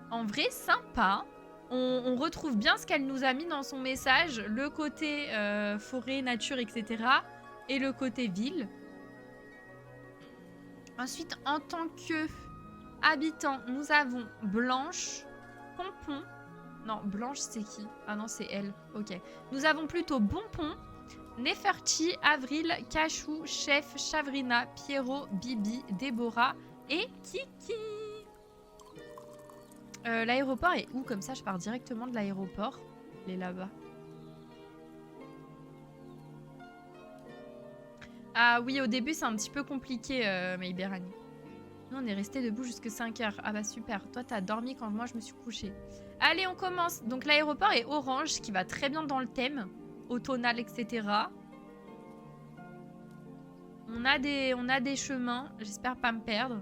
en vrai, sympa. On retrouve bien ce qu'elle nous a mis dans son message, le côté forêt, nature, etc. Et le côté ville. Ensuite, en tant que habitant, nous avons Blanche, Pompon. Non, Blanche, c'est qui? Ah non, c'est elle. Ok. Nous avons plutôt Bonpon, Neferti, Avril, Cachou, Chef, Chavrina, Pierrot, Bibi, Déborah et Kiki. L'aéroport est où? Comme ça, je pars directement de l'aéroport. Il est là-bas. Ah oui, au début, c'est un petit peu compliqué, Mayberani. Nous, on est resté debout jusqu'à 5 h. Ah bah super. Toi, t'as dormi quand moi, je me suis couchée. Allez, on commence. Donc, l'aéroport est orange, ce qui va très bien dans le thème. Automnal, etc. On a des chemins. J'espère pas me perdre.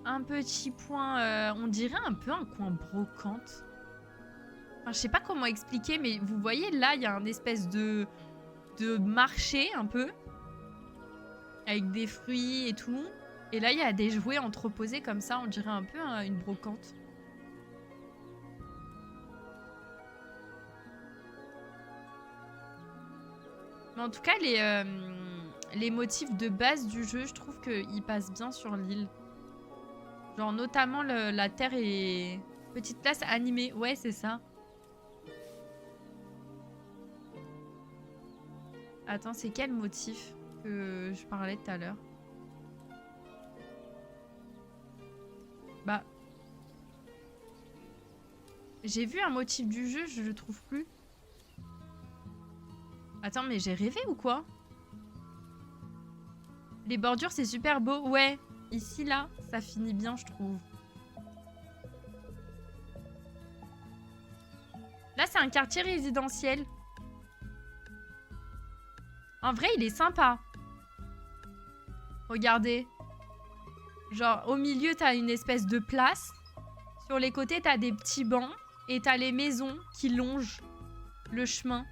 Un petit point... on dirait un peu un coin brocante. Enfin, je sais pas comment expliquer, mais vous voyez, là, il y a un espèce de marché, un peu. Avec des fruits et tout. Et là, il y a des jouets entreposés comme ça. On dirait un peu une brocante. Mais en tout cas, les motifs de base du jeu, je trouve qu'ils passent bien sur l'île. Genre, notamment, la terre est... Petite place animée. Ouais, c'est ça. Attends, c'est quel motif que je parlais tout à l'heure? Bah... J'ai vu un motif du jeu, je le trouve plus. Attends, mais j'ai rêvé ou quoi? Les bordures, c'est super beau. Ouais, ici, là, ça finit bien, je trouve. Là, c'est un quartier résidentiel. En vrai, il est sympa. Regardez. Genre, au milieu, t'as une espèce de place. Sur les côtés, t'as des petits bancs et t'as les maisons qui longent le chemin.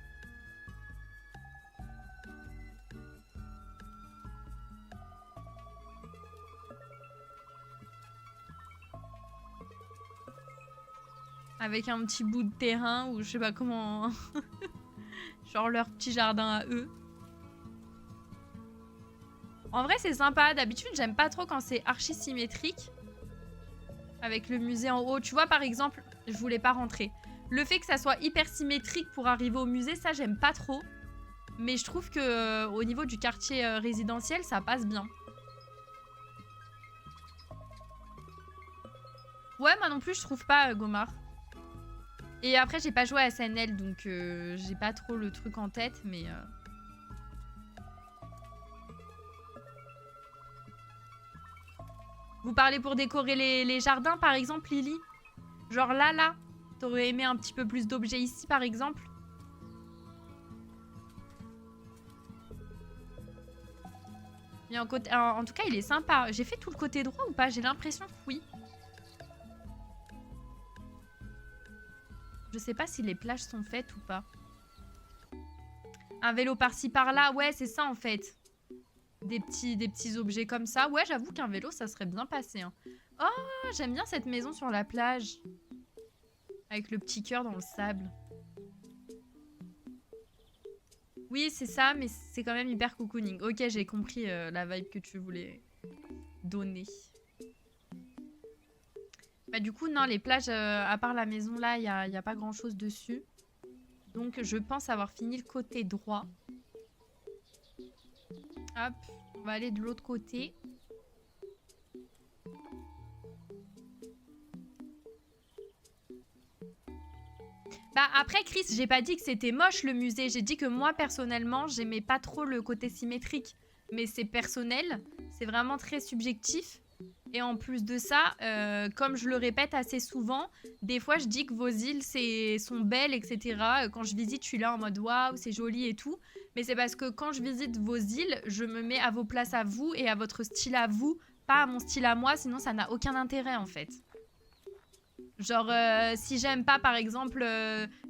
Avec un petit bout de terrain ou je sais pas comment... Genre leur petit jardin à eux. En vrai, c'est sympa. D'habitude, j'aime pas trop quand c'est archi symétrique. Avec le musée en haut. Tu vois, par exemple, je voulais pas rentrer. Le fait que ça soit hyper symétrique pour arriver au musée, ça, j'aime pas trop. Mais je trouve que au niveau du quartier résidentiel, ça passe bien. Ouais, moi non plus, je trouve pas, Gomard. Et après, j'ai pas joué à SNL, donc j'ai pas trop le truc en tête, mais... Vous parlez pour décorer les jardins, par exemple, Lily? Genre là, t'aurais aimé un petit peu plus d'objets ici, par exemple? Et en tout cas, il est sympa. J'ai fait tout le côté droit ou pas? J'ai l'impression que oui. Je sais pas si les plages sont faites ou pas. Un vélo par-ci par-là, ouais, c'est ça en fait. Des petits objets comme ça. Ouais, j'avoue qu'un vélo, ça serait bien passé. Hein. Oh, j'aime bien cette maison sur la plage. Avec le petit cœur dans le sable. Oui, c'est ça, mais c'est quand même hyper cocooning. Ok, j'ai compris la vibe que tu voulais donner. Bah du coup, non, les plages, à part la maison là, il y a pas grand-chose dessus. Donc, je pense avoir fini le côté droit. Hop, on va aller de l'autre côté. Bah après, Chris, j'ai pas dit que c'était moche le musée. J'ai dit que moi, personnellement, j'aimais pas trop le côté symétrique. Mais c'est personnel, c'est vraiment très subjectif. Et en plus de ça, comme je le répète assez souvent, des fois je dis que vos îles sont belles, etc. Quand je visite, je suis là en mode waouh, c'est joli et tout. Mais c'est parce que quand je visite vos îles, je me mets à vos places à vous et à votre style à vous, pas à mon style à moi, sinon ça n'a aucun intérêt en fait. Genre, si j'aime pas par exemple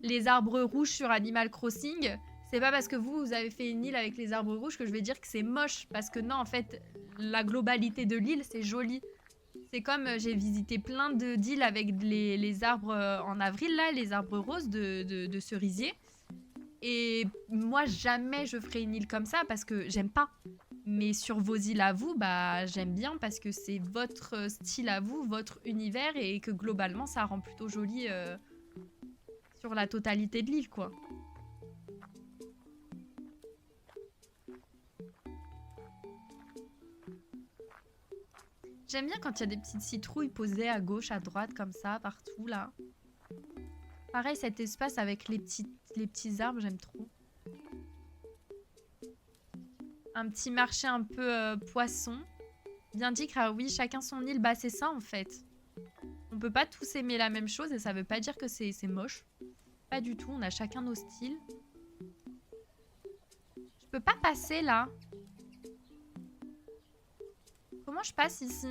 les arbres rouges sur Animal Crossing, c'est pas parce que vous avez fait une île avec les arbres rouges que je vais dire que c'est moche. Parce que non, en fait, la globalité de l'île, c'est joli. C'est comme j'ai visité plein d'îles avec les arbres en avril, là, les arbres roses de cerisier. Et moi, jamais je ferai une île comme ça parce que j'aime pas. Mais sur vos îles à vous, bah j'aime bien parce que c'est votre style à vous, votre univers et que globalement, ça rend plutôt joli sur la totalité de l'île, quoi. J'aime bien quand il y a des petites citrouilles posées à gauche, à droite, comme ça, partout, là. Pareil, cet espace avec les petits arbres, j'aime trop. Un petit marché un peu poisson. Bien dit, ah oui, chacun son île. Bah, c'est ça, en fait. On peut pas tous aimer la même chose et ça veut pas dire que c'est moche. Pas du tout, on a chacun nos styles. Je peux pas passer, là. Comment je passe ici?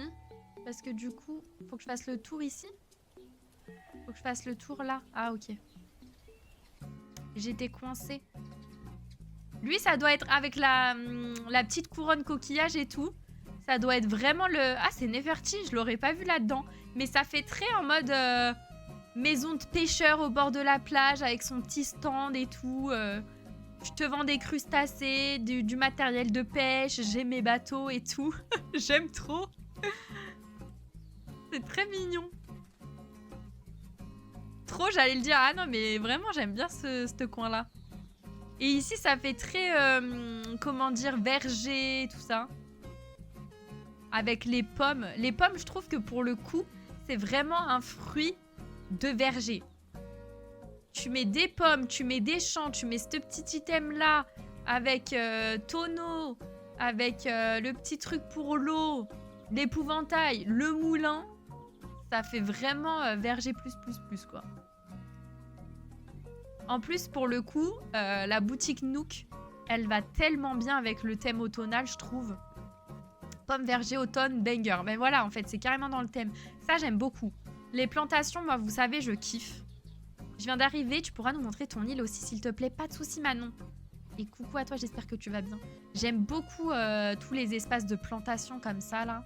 Parce que du coup, faut que je fasse le tour ici. Faut que je fasse le tour là. Ah, ok. J'étais coincée. Lui, ça doit être avec la petite couronne coquillage et tout. Ça doit être vraiment le... Ah, c'est Neverty, je l'aurais pas vu là-dedans. Mais ça fait très en mode maison de pêcheur au bord de la plage avec son petit stand et tout. Je te vends des crustacés, du matériel de pêche, j'ai mes bateaux et tout. J'aime trop. C'est très mignon. Trop, j'allais le dire. Ah non, mais vraiment, j'aime bien ce coin-là. Et ici, ça fait très, comment dire, verger, tout ça. Avec les pommes. Les pommes, je trouve que pour le coup, c'est vraiment un fruit de verger. Tu mets des pommes, tu mets des champs, tu mets ce petit item-là avec tonneau, avec le petit truc pour l'eau, l'épouvantail, le moulin. Ça fait vraiment verger plus, quoi. En plus, pour le coup, la boutique Nook, elle va tellement bien avec le thème automnal, je trouve. Pomme, verger, automne, banger. Mais voilà, en fait, c'est carrément dans le thème. Ça, j'aime beaucoup. Les plantations, moi, vous savez, je kiffe. Je viens d'arriver, tu pourras nous montrer ton île aussi, s'il te plaît. Pas de soucis, Manon. Et coucou à toi, j'espère que tu vas bien. J'aime beaucoup tous les espaces de plantation comme ça, là.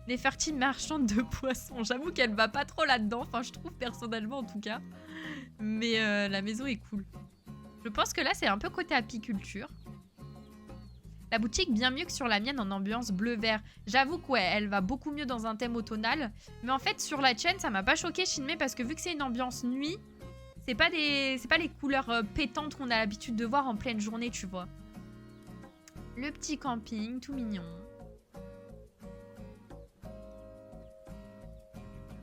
Nefertiti marchande de poissons. J'avoue qu'elle va pas trop là-dedans. Enfin, je trouve personnellement, en tout cas. Mais la maison est cool. Je pense que là, c'est un peu côté apiculture. La boutique bien mieux que sur la mienne en ambiance bleu-vert. J'avoue que ouais, elle va beaucoup mieux dans un thème automnal. Mais en fait, sur la chaîne, ça m'a pas choqué Shinmei parce que vu que c'est une ambiance nuit, c'est pas les couleurs pétantes qu'on a l'habitude de voir en pleine journée, tu vois. Le petit camping, tout mignon.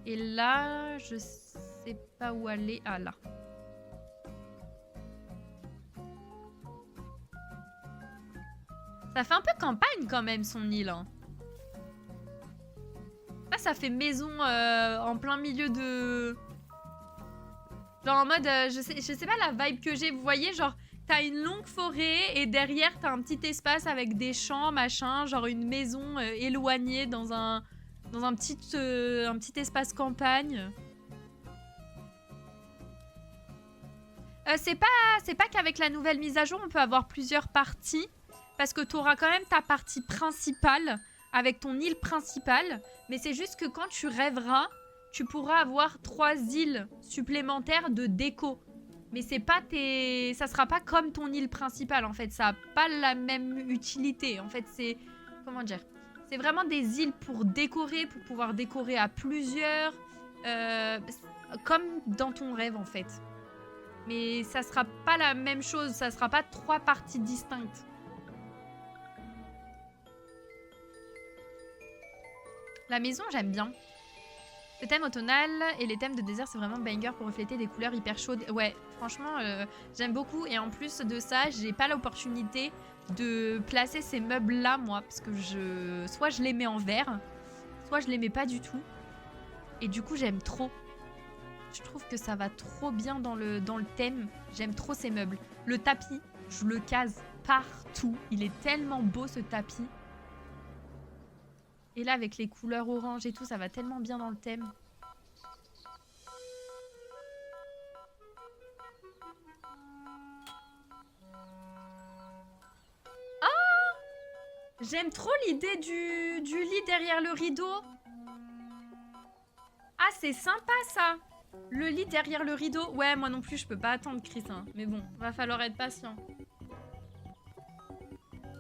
Et là, je sais pas où aller. Ah là. Ça fait un peu campagne quand même son île. Hein. Ça fait maison en plein milieu de... Genre en mode, je sais pas la vibe que j'ai. Vous voyez, genre, t'as une longue forêt et derrière, t'as un petit espace avec des champs, machin. Genre une maison éloignée dans un petit espace campagne. C'est pas qu'avec la nouvelle mise à jour, on peut avoir plusieurs parties. Parce que tu auras quand même ta partie principale avec ton île principale. Mais c'est juste que quand tu rêveras, tu pourras avoir 3 îles supplémentaires de déco. Mais c'est pas ça sera pas comme ton île principale en fait. Ça n'a pas la même utilité. En fait, c'est... Comment dire? C'est vraiment des îles pour décorer, pour pouvoir décorer à plusieurs. Comme dans ton rêve en fait. Mais ça sera pas la même chose. Ça sera pas 3 parties distinctes. La maison, j'aime bien. Le thème automnal et les thèmes de désert, c'est vraiment banger pour refléter des couleurs hyper chaudes. Ouais, franchement, j'aime beaucoup. Et en plus de ça, j'ai pas l'opportunité de placer ces meubles-là, moi. Parce que soit je les mets en verre, soit je les mets pas du tout. Et du coup, j'aime trop. Je trouve que ça va trop bien dans le thème. J'aime trop ces meubles. Le tapis, je le case partout. Il est tellement beau, ce tapis. Et là, avec les couleurs orange et tout, ça va tellement bien dans le thème. Oh! J'aime trop l'idée du lit derrière le rideau. Ah, c'est sympa, ça. Le lit derrière le rideau. Ouais, moi non plus, je peux pas attendre, Chris. Hein. Mais bon, va falloir être patient.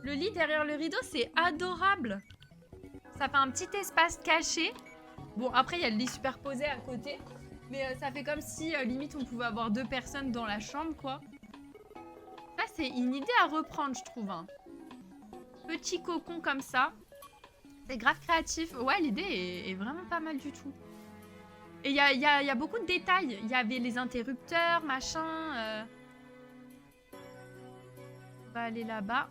Le lit derrière le rideau, c'est adorable. Ça fait un petit espace caché. Bon, après, il y a le lit superposé à côté. Mais ça fait comme si, limite, on pouvait avoir 2 personnes dans la chambre, quoi. Ça, c'est une idée à reprendre, je trouve. Hein. Petit cocon comme ça. C'est grave créatif. Ouais, l'idée est vraiment pas mal du tout. Et il y a beaucoup de détails. Il y avait les interrupteurs, machin. On va aller là-bas.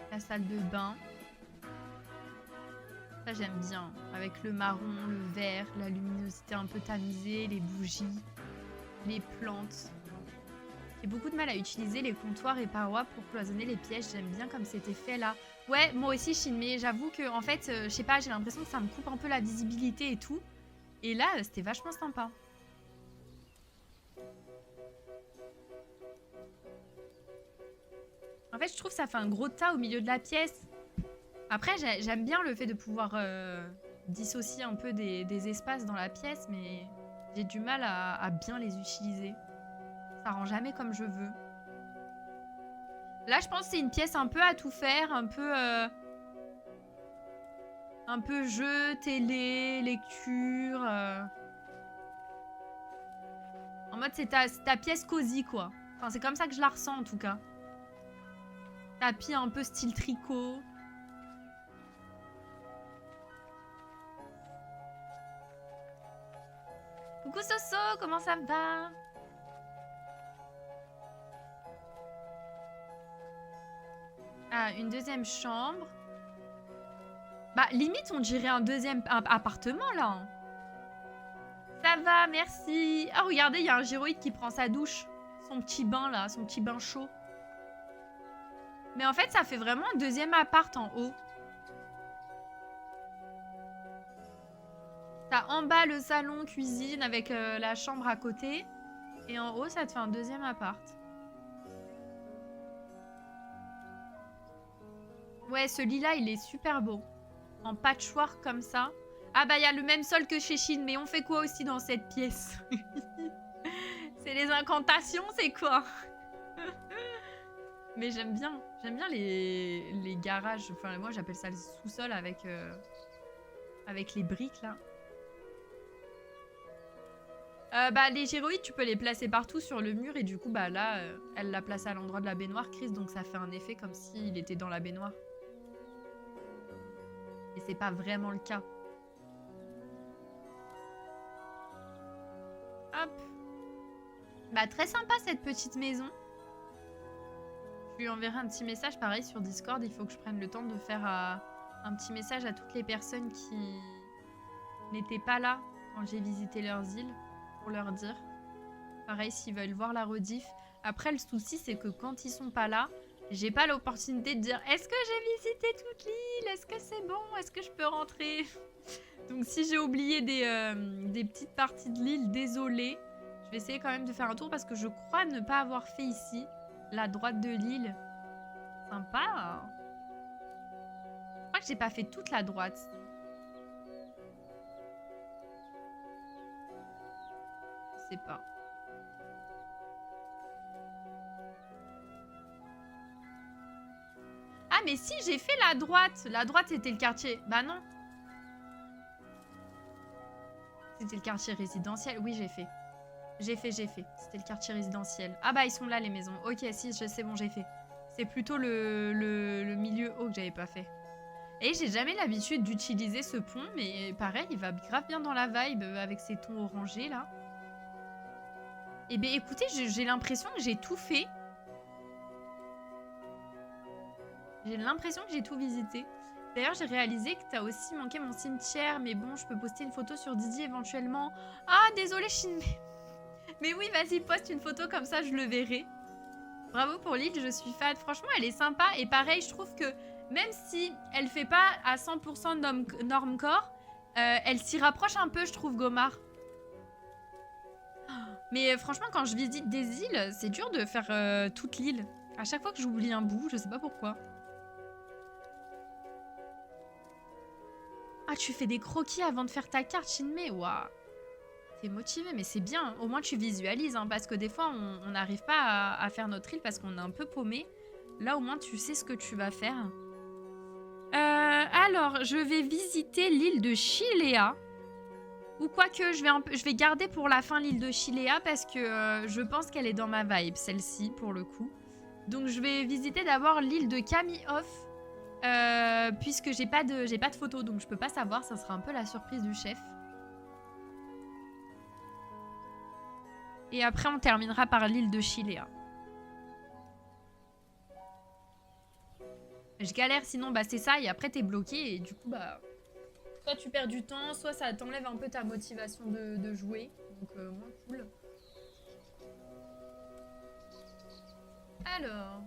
La salle de bain. Ça, j'aime bien. Avec le marron, le vert, la luminosité un peu tamisée, les bougies, les plantes. J'ai beaucoup de mal à utiliser les comptoirs et parois pour cloisonner les pièges. J'aime bien comme c'était fait là. Ouais, moi aussi, Shinmei. J'avoue que, en fait, je sais pas, j'ai l'impression que ça me coupe un peu la visibilité et tout. Et là, c'était vachement sympa. En fait, je trouve que ça fait un gros tas au milieu de la pièce. Après, j'aime bien le fait de pouvoir dissocier un peu des espaces dans la pièce, mais j'ai du mal à bien les utiliser. Ça rend jamais comme je veux. Là, je pense que c'est une pièce un peu à tout faire, un peu jeu, télé, lecture. En mode, c'est ta pièce cosy, quoi. Enfin, c'est comme ça que je la ressens, en tout cas. Tapis un peu style tricot. Coucou Soso, comment ça va? Ah, une deuxième chambre. Bah, limite, on dirait un deuxième appartement, là. Ça va, merci. Ah, regardez, il y a un gyroïde qui prend sa douche. Son petit bain, là, son petit bain chaud. Mais en fait, ça fait vraiment un deuxième appart en haut. T'as en bas le salon, cuisine, avec la chambre à côté. Et en haut, ça te fait un deuxième appart. Ouais, ce lit-là, il est super beau. En patchwork comme ça. Ah bah, il y a le même sol que chez Chine. Mais on fait quoi aussi dans cette pièce? C'est les incantations, c'est quoi? Mais j'aime bien. J'aime bien les garages. Enfin, moi, j'appelle ça le sous-sol avec les briques, là. Bah, les gyroïdes, tu peux les placer partout sur le mur. Et du coup, bah là, elle l'a placé à l'endroit de la baignoire, Chris. Donc, ça fait un effet comme s'il était dans la baignoire. Et c'est pas vraiment le cas. Hop. Bah, très sympa, cette petite maison. Je lui enverrai un petit message, pareil, sur Discord. Il faut que je prenne le temps de faire un petit message à toutes les personnes qui n'étaient pas là quand j'ai visité leurs îles. Pour leur dire. Pareil, s'ils veulent voir la rediff. Après, le souci, c'est que quand ils sont pas là, j'ai pas l'opportunité de dire « Est-ce que j'ai visité toute l'île? Est-ce que c'est bon? Est-ce que je peux rentrer ?» Donc, si j'ai oublié des petites parties de l'île, désolée. Je vais essayer quand même de faire un tour parce que je crois ne pas avoir fait ici. La droite de l'île. Sympa. Hein. Je crois que j'ai pas fait toute la droite. Je sais pas. Ah mais si, j'ai fait la droite. La droite, c'était le quartier. Bah non. C'était le quartier résidentiel. Oui, j'ai fait. J'ai fait. C'était le quartier résidentiel. Ah bah, ils sont là, les maisons. Ok, si, je sais, bon, j'ai fait. C'est plutôt le milieu haut que j'avais pas fait. Et j'ai jamais l'habitude d'utiliser ce pont, mais pareil, il va grave bien dans la vibe avec ces tons orangés, là. Eh bien, écoutez, j'ai l'impression que j'ai tout fait. J'ai l'impression que j'ai tout visité. D'ailleurs, j'ai réalisé que t'as aussi manqué mon cimetière, mais bon, je peux poster une photo sur Didi éventuellement. Ah, désolé, Chine. Mais oui, vas-y, poste une photo, comme ça, je le verrai. Bravo pour l'île, je suis fan. Franchement, elle est sympa. Et pareil, je trouve que même si elle fait pas à 100% normcore, elle s'y rapproche un peu, je trouve, Gomar. Mais franchement, quand je visite des îles, c'est dur de faire toute l'île. À chaque fois que j'oublie un bout, je sais pas pourquoi. Ah, tu fais des croquis avant de faire ta carte, Shinmei. Waouh. T'es motivé, mais c'est bien. Au moins, tu visualises, hein, parce que des fois, on n'arrive pas à faire notre île parce qu'on est un peu paumé. Là, au moins, tu sais ce que tu vas faire. Alors, je vais visiter l'île de Chilea. Ou quoique, je vais garder pour la fin l'île de Chilea parce que je pense qu'elle est dans ma vibe, celle-ci, pour le coup. Donc, je vais visiter d'abord l'île de Kamihof. Puisque j'ai pas de photo, donc je peux pas savoir. Ça sera un peu la surprise du chef. Et après, on terminera par l'île de Chilea. Je galère, sinon, bah c'est ça. Et après, t'es bloqué. Et du coup, bah... soit tu perds du temps, soit ça t'enlève un peu ta motivation de jouer. Donc, moins cool. Alors...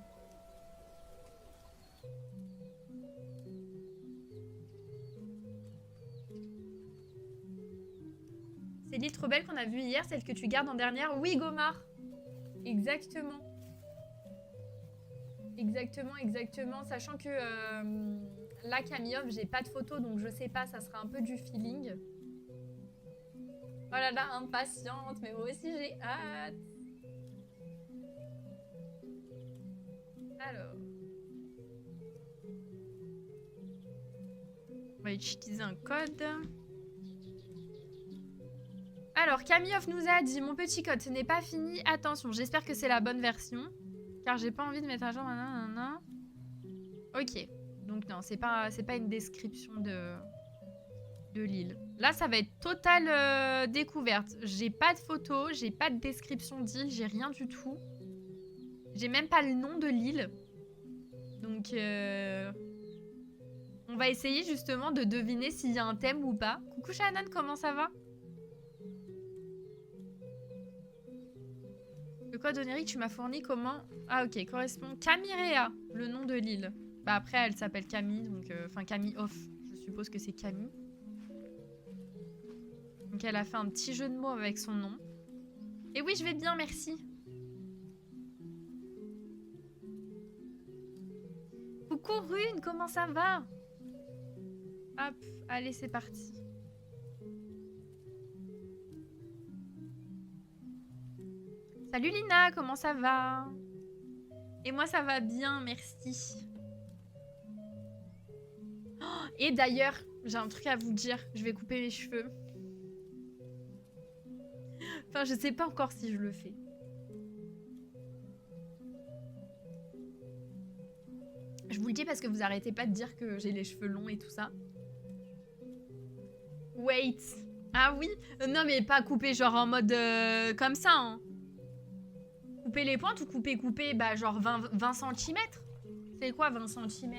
c'est l'île trop belle qu'on a vue hier, celle que tu gardes en dernière. Oui, Gomar. Exactement. Exactement. Sachant que là, Kamihof, j'ai pas de photo, donc je sais pas, ça sera un peu du feeling. Oh là là, impatiente, mais moi aussi j'ai hâte. Alors. On va utiliser un code. Alors, Kamihof nous a dit, mon petit code, ce n'est pas fini. Attention, j'espère que c'est la bonne version. Car j'ai pas envie de mettre à jour. Nanana. Ok. Donc non, c'est pas une description de l'île. Là, ça va être totale découverte. J'ai pas de photo, j'ai pas de description d'île, j'ai rien du tout. J'ai même pas le nom de l'île. Donc, on va essayer justement de deviner s'il y a un thème ou pas. Coucou Shannon, comment ça va? Le code onirique, tu m'as fourni comment? Ah ok, correspond. Camirea, le nom de l'île. Bah après, elle s'appelle Camille, donc... Enfin, Camille Off. Je suppose que c'est Camille. Donc elle a fait un petit jeu de mots avec son nom. Et oui, je vais bien, merci. Coucou Rune, comment ça va? Hop, allez, c'est parti. Salut Lina, comment ça va? Et moi, ça va bien, merci. Oh, et d'ailleurs, j'ai un truc à vous dire. Je vais couper mes cheveux. Enfin, je sais pas encore si je le fais. Je vous le dis parce que vous arrêtez pas de dire que j'ai les cheveux longs et tout ça. Wait. Ah oui? Non, mais pas couper genre en mode comme ça, hein. Couper les pointes ou couper, bah genre 20 cm. C'est quoi 20 cm?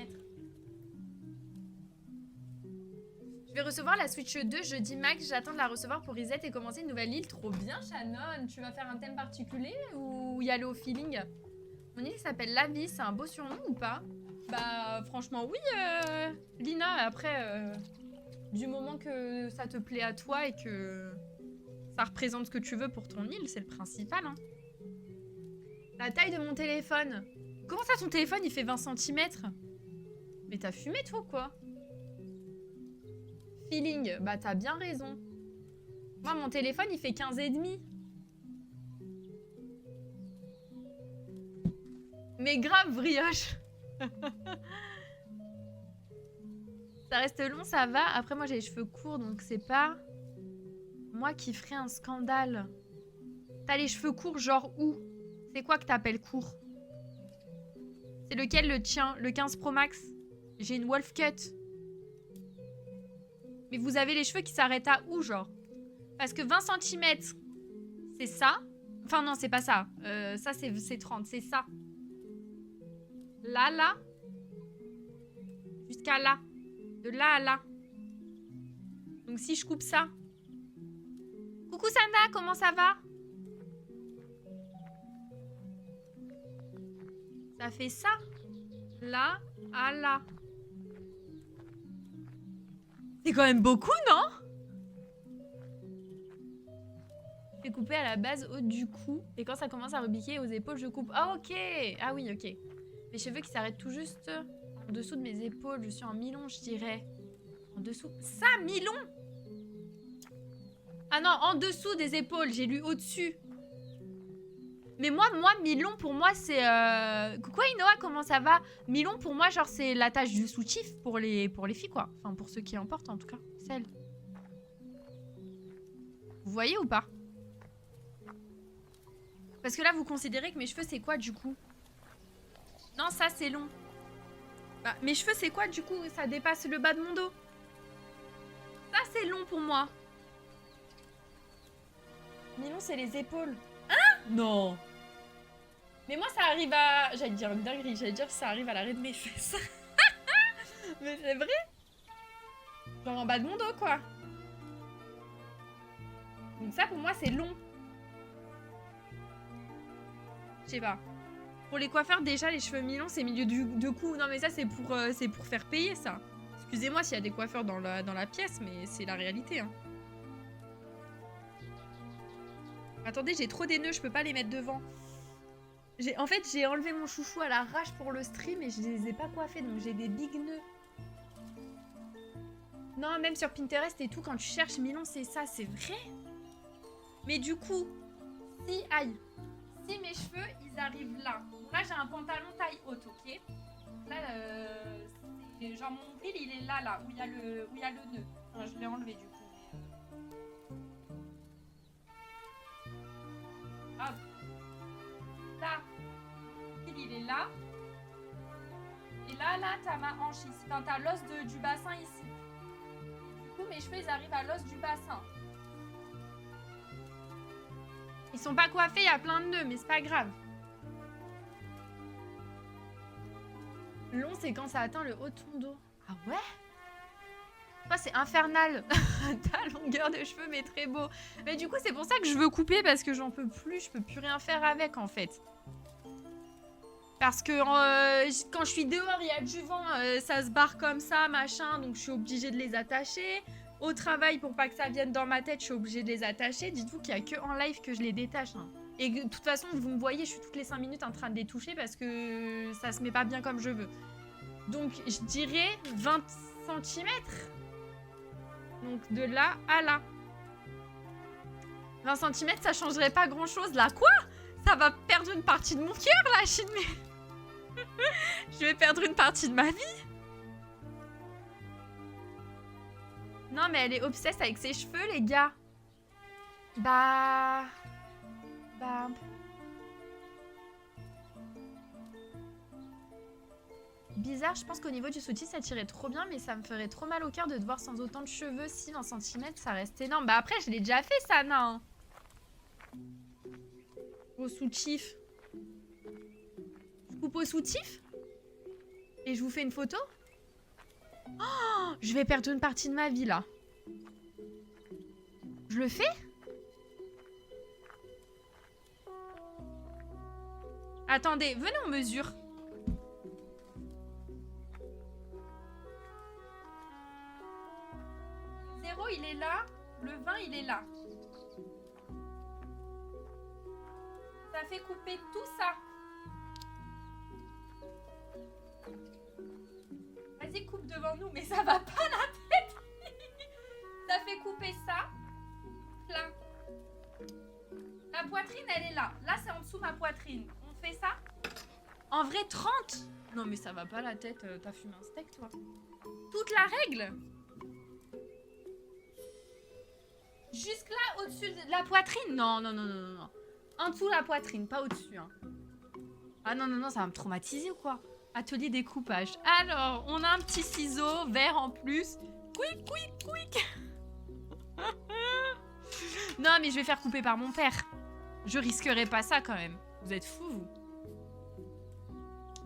Je vais recevoir la Switch 2 jeudi max. J'attends de la recevoir pour reset et commencer une nouvelle île. Trop bien, Shannon. Tu vas faire un thème particulier ou y aller au feeling? Mon île s'appelle La Vie. C'est un beau surnom ou pas? Bah, franchement, oui, Lina. Après, du moment que ça te plaît à toi et que ça représente ce que tu veux pour ton île, c'est le principal, hein. La taille de mon téléphone. Comment ça, ton téléphone, il fait 20 cm? Mais t'as fumé, toi, quoi? Feeling, bah t'as bien raison. Moi, mon téléphone, il fait 15,5. Mais grave, brioche. Ça reste long, ça va. Après, moi, j'ai les cheveux courts, donc c'est pas moi qui ferai un scandale. T'as les cheveux courts, genre où? C'est quoi que t'appelles court? C'est lequel le tien? Le 15 Pro Max? J'ai une wolf cut. Mais vous avez les cheveux qui s'arrêtent à où, genre? Parce que 20 cm, c'est ça. Enfin, non, c'est pas ça. Ça, c'est 30. C'est ça. Là, là. Jusqu'à là. De là à là. Donc, si je coupe ça. Coucou, Sanda, comment ça va? Ça fait ça. Là à là. C'est quand même beaucoup, non? Je vais couper à la base haute du cou. Et quand ça commence à rebiquer aux épaules, je coupe. Ah, ok. Ah oui, ok. Mes cheveux qui s'arrêtent tout juste en dessous de mes épaules. Je suis en mi-long, je dirais. En dessous. Ça, mi-long? Ah non, en dessous des épaules. J'ai lu au-dessus. Mais moi, mi-long, pour moi, c'est... Coucou Inoa, comment ça va? Mi-long, pour moi, genre, c'est la tâche du soutif pour les filles, quoi. Enfin, pour ceux qui en portent, en tout cas. Celle. Vous voyez ou pas? Parce que là, vous considérez que mes cheveux, c'est quoi, du coup? Non, ça, c'est long. Bah, mes cheveux, c'est quoi, du coup? Ça dépasse le bas de mon dos. Ça, c'est long pour moi. Mi-long, c'est les épaules. Hein? Non. Mais moi, ça arrive à... J'allais dire une dinguerie. J'allais dire ça arrive à l'arrêt de mes fesses. Mais c'est vrai. Genre en bas de mon dos, quoi. Donc ça, pour moi, c'est long. Je sais pas. Pour les coiffeurs, déjà, les cheveux mi-longs, c'est milieu de cou. Non, mais ça, c'est pour faire payer, ça. Excusez-moi s'il y a des coiffeurs dans la pièce, mais c'est la réalité, hein. Attendez, j'ai trop des nœuds, je peux pas les mettre devant. En fait, j'ai enlevé mon chouchou à l'arrache pour le stream et je les ai pas coiffés, donc j'ai des big nœuds. Non, même sur Pinterest et tout, quand tu cherches mi-long, c'est ça, c'est vrai. Mais du coup, si mes cheveux, ils arrivent là. Là, j'ai un pantalon taille haute, ok? Là, genre mon fil, il est là, où il y a le nœud. Enfin, je l'ai enlevé, du coup. Hop. Là, il est là. Et là, t'as ma hanche ici. Enfin, t'as l'os du bassin ici. Du coup, mes cheveux, ils arrivent à l'os du bassin. Ils sont pas coiffés, il y a plein de nœuds, mais c'est pas grave. Long, c'est quand ça atteint le haut de ton dos. Ah ouais? Toi, c'est infernal. Ta longueur de cheveux, mais très beau. Mais du coup, c'est pour ça que je veux couper, parce que j'en peux plus. Je peux plus rien faire avec, en fait. Parce que quand je suis dehors, il y a du vent, ça se barre comme ça, machin, donc je suis obligée de les attacher. Au travail, pour pas que ça vienne dans ma tête, je suis obligée de les attacher. Dites-vous qu'il y a que en live que je les détache. Hein. Et de toute façon, vous me voyez, je suis toutes les 5 minutes en train de les toucher parce que ça se met pas bien comme je veux. Donc, je dirais 20 cm. Donc, de là à là. 20 cm, ça changerait pas grand-chose. Là, quoi? Ça va perdre une partie de mon cœur, là, Chine. Je vais perdre une partie de ma vie. Non, mais elle est obsesse avec ses cheveux, les gars. Bah... Bizarre, je pense qu'au niveau du soutien, ça tirait trop bien, mais ça me ferait trop mal au cœur de te voir sans autant de cheveux. Si, 20 cm, ça reste énorme. Bah après, je l'ai déjà fait, ça, non. Au soutif. Je coupe au soutif et je vous fais une photo. Oh, je vais perdre une partie de ma vie, là. Je le fais? Attendez, venez, on mesure. Zéro, il est là. Le 20, il est là. Ça fait couper tout ça. Vas-y, coupe devant nous, mais ça va pas la tête. Ça fait couper ça. Là. La poitrine, elle est là. Là, c'est en dessous ma poitrine. On fait ça. En vrai, 30. Non, mais ça va pas la tête. T'as fumé un steak, toi. Toute la règle. Jusque là, au-dessus de la poitrine. Non, non, non, non, non, non. En dessous la poitrine, pas au-dessus. Hein. Ah non, non, non, ça va me traumatiser ou quoi? Atelier découpage. Alors, on a un petit ciseau vert en plus. Quick, quick, quick. Non, mais je vais faire couper par mon père. Je risquerai pas ça quand même. Vous êtes fous, vous.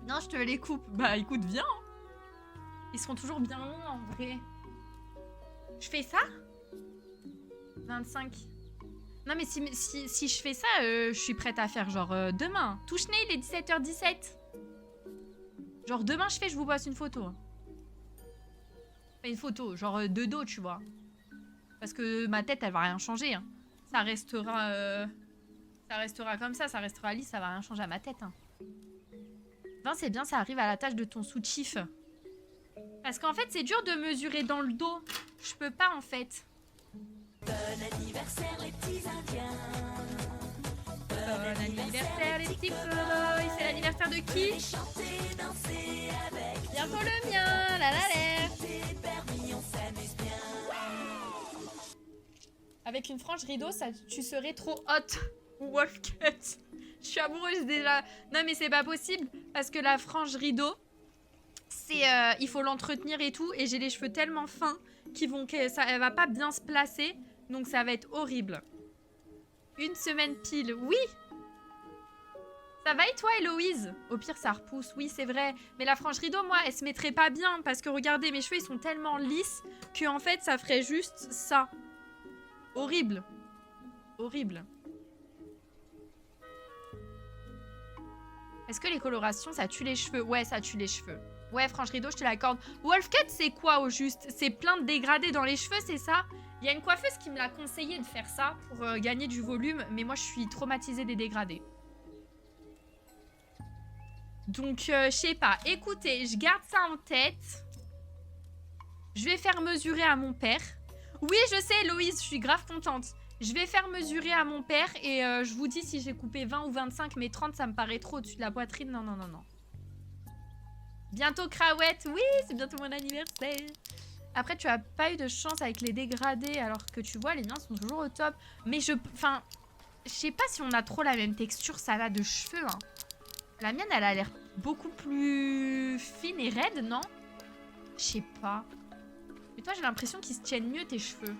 Non, je te les coupe. Bah, écoute, viens. Ils seront toujours bien longs, en vrai. Je fais ça? 25. Non, mais si je fais ça, je suis prête à faire genre demain. Touche-nez, il est 17h17. Genre demain, je vous passe une photo. Pas une photo, genre de dos, tu vois. Parce que ma tête, elle va rien changer. Hein. Ça restera comme ça, ça restera lisse, ça va rien changer à ma tête. Hein. 20, c'est bien, ça arrive à la tâche de ton soutif. Parce qu'en fait, c'est dur de mesurer dans le dos. Je peux pas, en fait. Bon anniversaire les petits indiens. Bon anniversaire les petits boys. C'est l'anniversaire de qui? Chanter, danser avec. Bientôt le mien, la la la. C'est permis, on s'amuse bien. Avec une frange rideau, ça, tu serais trop hot. Wolfcut. Je suis amoureuse déjà. Non mais c'est pas possible. Parce que la frange rideau, c'est il faut l'entretenir et tout. Et j'ai les cheveux tellement fins elle va pas bien se placer. Donc ça va être horrible. Une semaine pile, oui. Ça va et toi, Héloïse? Au pire, ça repousse, oui, c'est vrai. Mais la frange rideau, moi, elle se mettrait pas bien. Parce que regardez, mes cheveux, ils sont tellement lisses que en fait, ça ferait juste ça. Horrible. Horrible. Est-ce que les colorations, ça tue les cheveux? Ouais, ça tue les cheveux. Ouais, frange rideau, je te l'accorde. Wolfcut, c'est quoi au juste? C'est plein de dégradés dans les cheveux, c'est ça? Il y a une coiffeuse qui me l'a conseillé de faire ça pour gagner du volume, mais moi je suis traumatisée des dégradés. Donc, je sais pas. Écoutez, je garde ça en tête. Je vais faire mesurer à mon père. Oui, je sais, Héloïse, je suis grave contente. Je vais faire mesurer à mon père et je vous dis si j'ai coupé 20 ou 25, mais 30, ça me paraît trop au-dessus de la poitrine. Non, non, non, non. Bientôt Crawette. Oui, c'est bientôt mon anniversaire. Après, tu as pas eu de chance avec les dégradés, alors que tu vois, les miens sont toujours au top. Mais enfin, je sais pas si on a trop la même texture, ça va, de cheveux. Hein. La mienne, elle a l'air beaucoup plus fine et raide, non? Je sais pas. Mais toi, j'ai l'impression qu'ils se tiennent mieux, tes cheveux.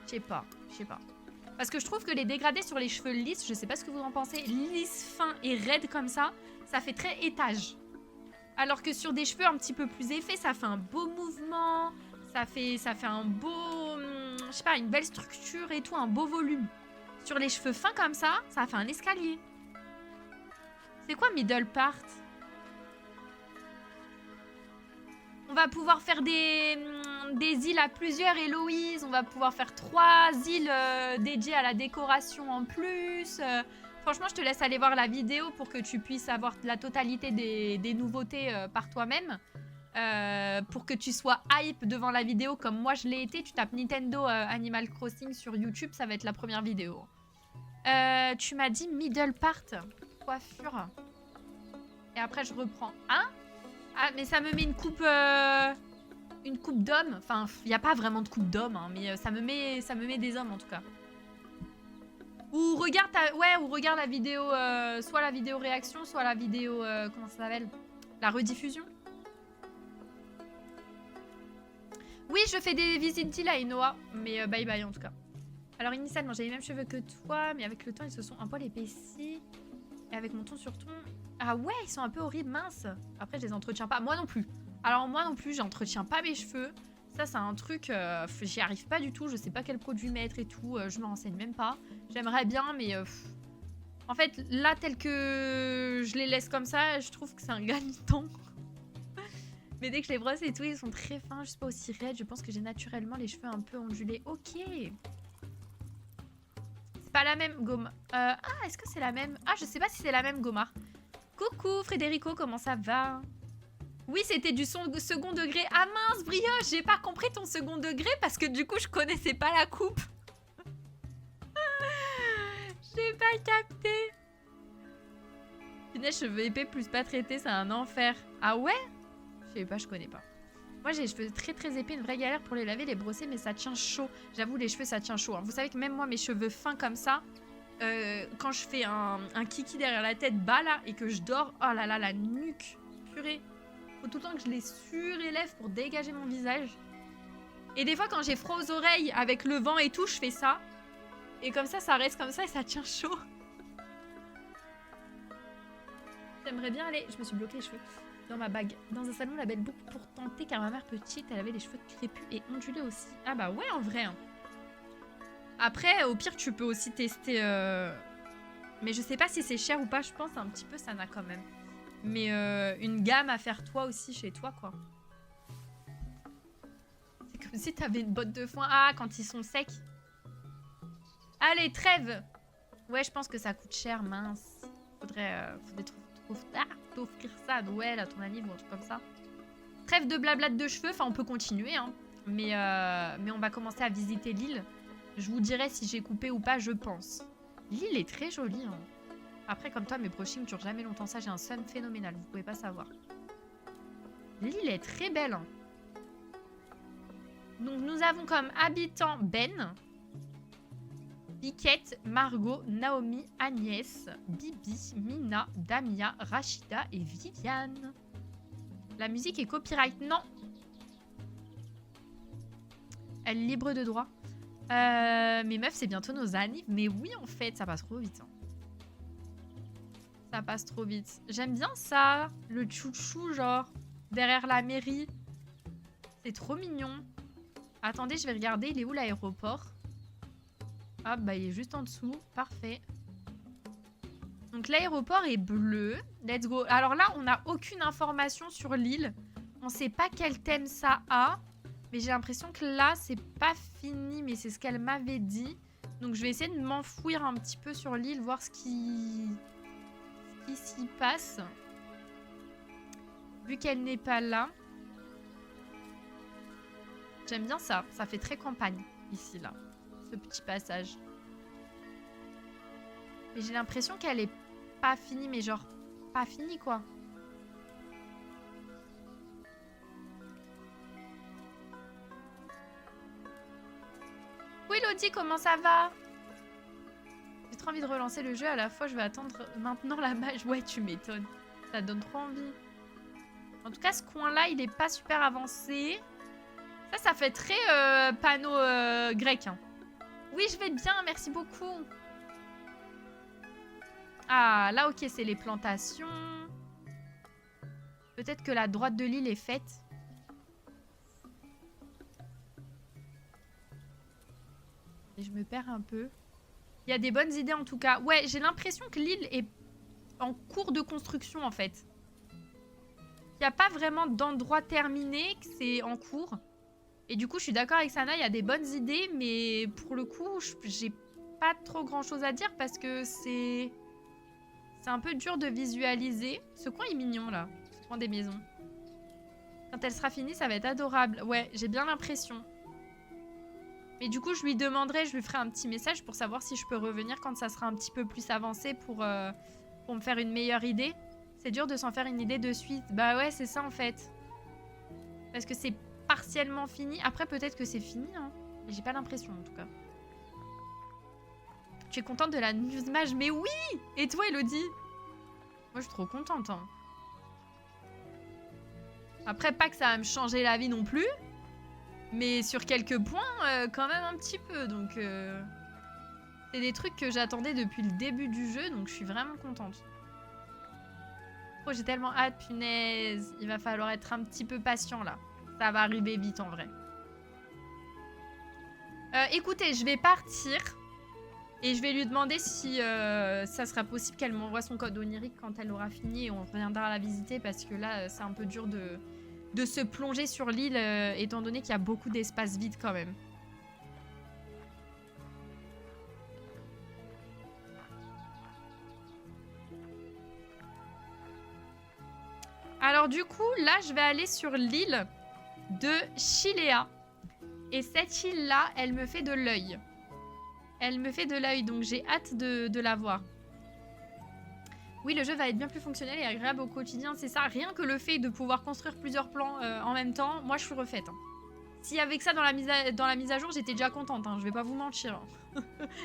Je sais pas, je sais pas. Parce que je trouve que les dégradés sur les cheveux lisses, je sais pas ce que vous en pensez, lisses, fins et raides comme ça fait très étage. Alors que sur des cheveux un petit peu plus épais, ça fait un beau mouvement. Ça fait un beau... je sais pas, une belle structure et tout, un beau volume. Sur les cheveux fins comme ça fait un escalier. C'est quoi middle part? On va pouvoir faire des îles à plusieurs, Héloïse. On va pouvoir faire 3 îles dédiées à la décoration en plus. Franchement, je te laisse aller voir la vidéo pour que tu puisses avoir la totalité des nouveautés par toi-même. Pour que tu sois hype devant la vidéo comme moi je l'ai été. Tu tapes Nintendo Animal Crossing sur YouTube, ça va être la première vidéo. Tu m'as dit middle part, coiffure. Et après je reprends. Hein? Ah, mais ça me met une coupe d'homme. Enfin, il n'y a pas vraiment de coupe d'homme, hein, mais ça me met des hommes en tout cas. Ou regarde ou regarde la vidéo, soit la vidéo réaction, soit la vidéo, comment ça s'appelle? La rediffusion. Oui, je fais des visites d'île à Enoa, mais bye bye en tout cas. Alors initialement, j'ai les mêmes cheveux que toi, mais avec le temps, ils se sont un poil épaissis. Et avec mon ton sur ton... Ah ouais, ils sont un peu horribles, minces. Après, je les entretiens pas. Moi non plus. Alors moi non plus, j'entretiens pas mes cheveux. Ça, c'est un truc, j'y arrive pas du tout. Je sais pas quel produit mettre et tout. Je me renseigne même pas. J'aimerais bien, mais... En fait, là, tel que je les laisse comme ça, je trouve que c'est un gain de temps. Mais dès que je les brosse et tout, ils sont très fins, juste pas aussi raides. Je pense que j'ai naturellement les cheveux un peu ondulés. Ok. C'est pas la même gomme. Ah, est-ce que c'est la même? Ah, je sais pas si c'est la même gomard. Coucou Frédérico, comment ça va? Oui, c'était du second degré. Ah mince, Brioche, j'ai pas compris ton second degré parce que du coup, je connaissais pas la coupe. J'ai pas capté. Punaise, cheveux épais plus pas traités, c'est un enfer. Ah ouais? Je sais pas, je connais pas. Moi, j'ai les cheveux très très épais, une vraie galère pour les laver, les brosser, mais ça tient chaud. J'avoue, les cheveux, ça tient chaud. Hein. Vous savez que même moi, mes cheveux fins comme ça, quand je fais un kiki derrière la tête bas là, et que je dors, oh là là, la nuque, purée. Faut tout le temps que je les surélève pour dégager mon visage. Et des fois, quand j'ai froid aux oreilles, avec le vent et tout, je fais ça. Et comme ça reste comme ça et ça tient chaud. J'aimerais bien aller... Je me suis bloqué les cheveux. Dans ma bague. Dans un salon, la belle boucle pour tenter, car ma mère petite, elle avait les cheveux crépus et ondulés aussi. Ah bah ouais, en vrai. Hein. Après, au pire, tu peux aussi tester... Mais je sais pas si c'est cher ou pas, je pense un petit peu, ça n'a quand même. Mais une gamme à faire toi aussi chez toi, quoi. C'est comme si t'avais une botte de foin. Ah, quand ils sont secs. Allez, trêve. Ouais, je pense que ça coûte cher, mince. Faudrait t'offrir ça à Noël, à ton anniv ou un truc comme ça. Trêve de blablate de cheveux, enfin on peut continuer, hein. Mais on va commencer à visiter l'île. Je vous dirai si j'ai coupé ou pas, je pense. L'île est très jolie, hein. Après, comme toi, mes brushings durent jamais longtemps. Ça, j'ai un sun phénoménal, vous pouvez pas savoir. L'île est très belle. Hein. Donc, nous avons comme habitants Ben, Biquette, Margot, Naomi, Agnès, Bibi, Mina, Damia, Rachida et Viviane. La musique est copyright. Non. Elle est libre de droit. Mais meuf, c'est bientôt nos annives. Mais oui, en fait, ça passe trop vite. Hein. Ça passe trop vite. J'aime bien ça. Le chouchou, genre, derrière la mairie. C'est trop mignon. Attendez, je vais regarder. Il est où l'aéroport? Ah, bah, il est juste en dessous. Parfait. Donc, l'aéroport est bleu. Let's go. Alors là, on n'a aucune information sur l'île. On sait pas quel thème ça a. Mais j'ai l'impression que là, c'est pas fini. Mais c'est ce qu'elle m'avait dit. Donc, je vais essayer de m'enfouir un petit peu sur l'île. Voir ce qui s'y passe. Vu qu'elle n'est pas là. J'aime bien ça. Ça fait très campagne, ici, là. Ce petit passage. Mais j'ai l'impression qu'elle est pas finie. Mais genre, pas finie, quoi. Oui, Elodie, comment ça va? J'ai trop envie de relancer le jeu. À la fois, je vais attendre maintenant la mage. Ouais, tu m'étonnes. Ça donne trop envie. En tout cas, ce coin-là, il est pas super avancé. Ça fait très panneau grec. Hein. Oui, je vais bien. Merci beaucoup. Ah, là, ok, c'est les plantations. Peut-être que la droite de l'île est faite. Et je me perds un peu. Il y a des bonnes idées en tout cas. Ouais, j'ai l'impression que l'île est en cours de construction en fait. Il n'y a pas vraiment d'endroit terminé, que c'est en cours. Et du coup, je suis d'accord avec Sana, il y a des bonnes idées, mais pour le coup, j'ai pas trop grand chose à dire parce que c'est un peu dur de visualiser. Ce coin est mignon là, ce coin des maisons. Quand elle sera finie, ça va être adorable. Ouais, j'ai bien l'impression. Mais du coup, je lui demanderai, je lui ferai un petit message pour savoir si je peux revenir quand ça sera un petit peu plus avancé pour me faire une meilleure idée. C'est dur de s'en faire une idée de suite. Bah ouais, c'est ça en fait. Parce que c'est partiellement fini. Après, peut-être que c'est fini, hein. Mais j'ai pas l'impression en tout cas. Tu es contente de la Newsmage? Mais oui! Et toi, Elodie? Moi, je suis trop contente, hein. Après, pas que ça va me changer la vie non plus. Mais sur quelques points, quand même un petit peu. Donc, c'est des trucs que j'attendais depuis le début du jeu. Donc, je suis vraiment contente. Oh, j'ai tellement hâte, punaise. Il va falloir être un petit peu patient, là. Ça va arriver vite, en vrai. Écoutez, je vais partir. Et je vais lui demander si ça sera possible qu'elle m'envoie son code onirique quand elle aura fini. Et on reviendra la visiter parce que là, c'est un peu dur de se plonger sur l'île, étant donné qu'il y a beaucoup d'espace vide quand même. Alors du coup, là, je vais aller sur l'île de Chilea. Et cette île-là, elle me fait de l'œil. Elle me fait de l'œil, donc j'ai hâte de la voir. Oui, le jeu va être bien plus fonctionnel et agréable au quotidien, c'est ça. Rien que le fait de pouvoir construire plusieurs plans en même temps, moi je suis refaite. Hein. Si avec ça dans la mise à jour, j'étais déjà contente, hein, je vais pas vous mentir. Hein.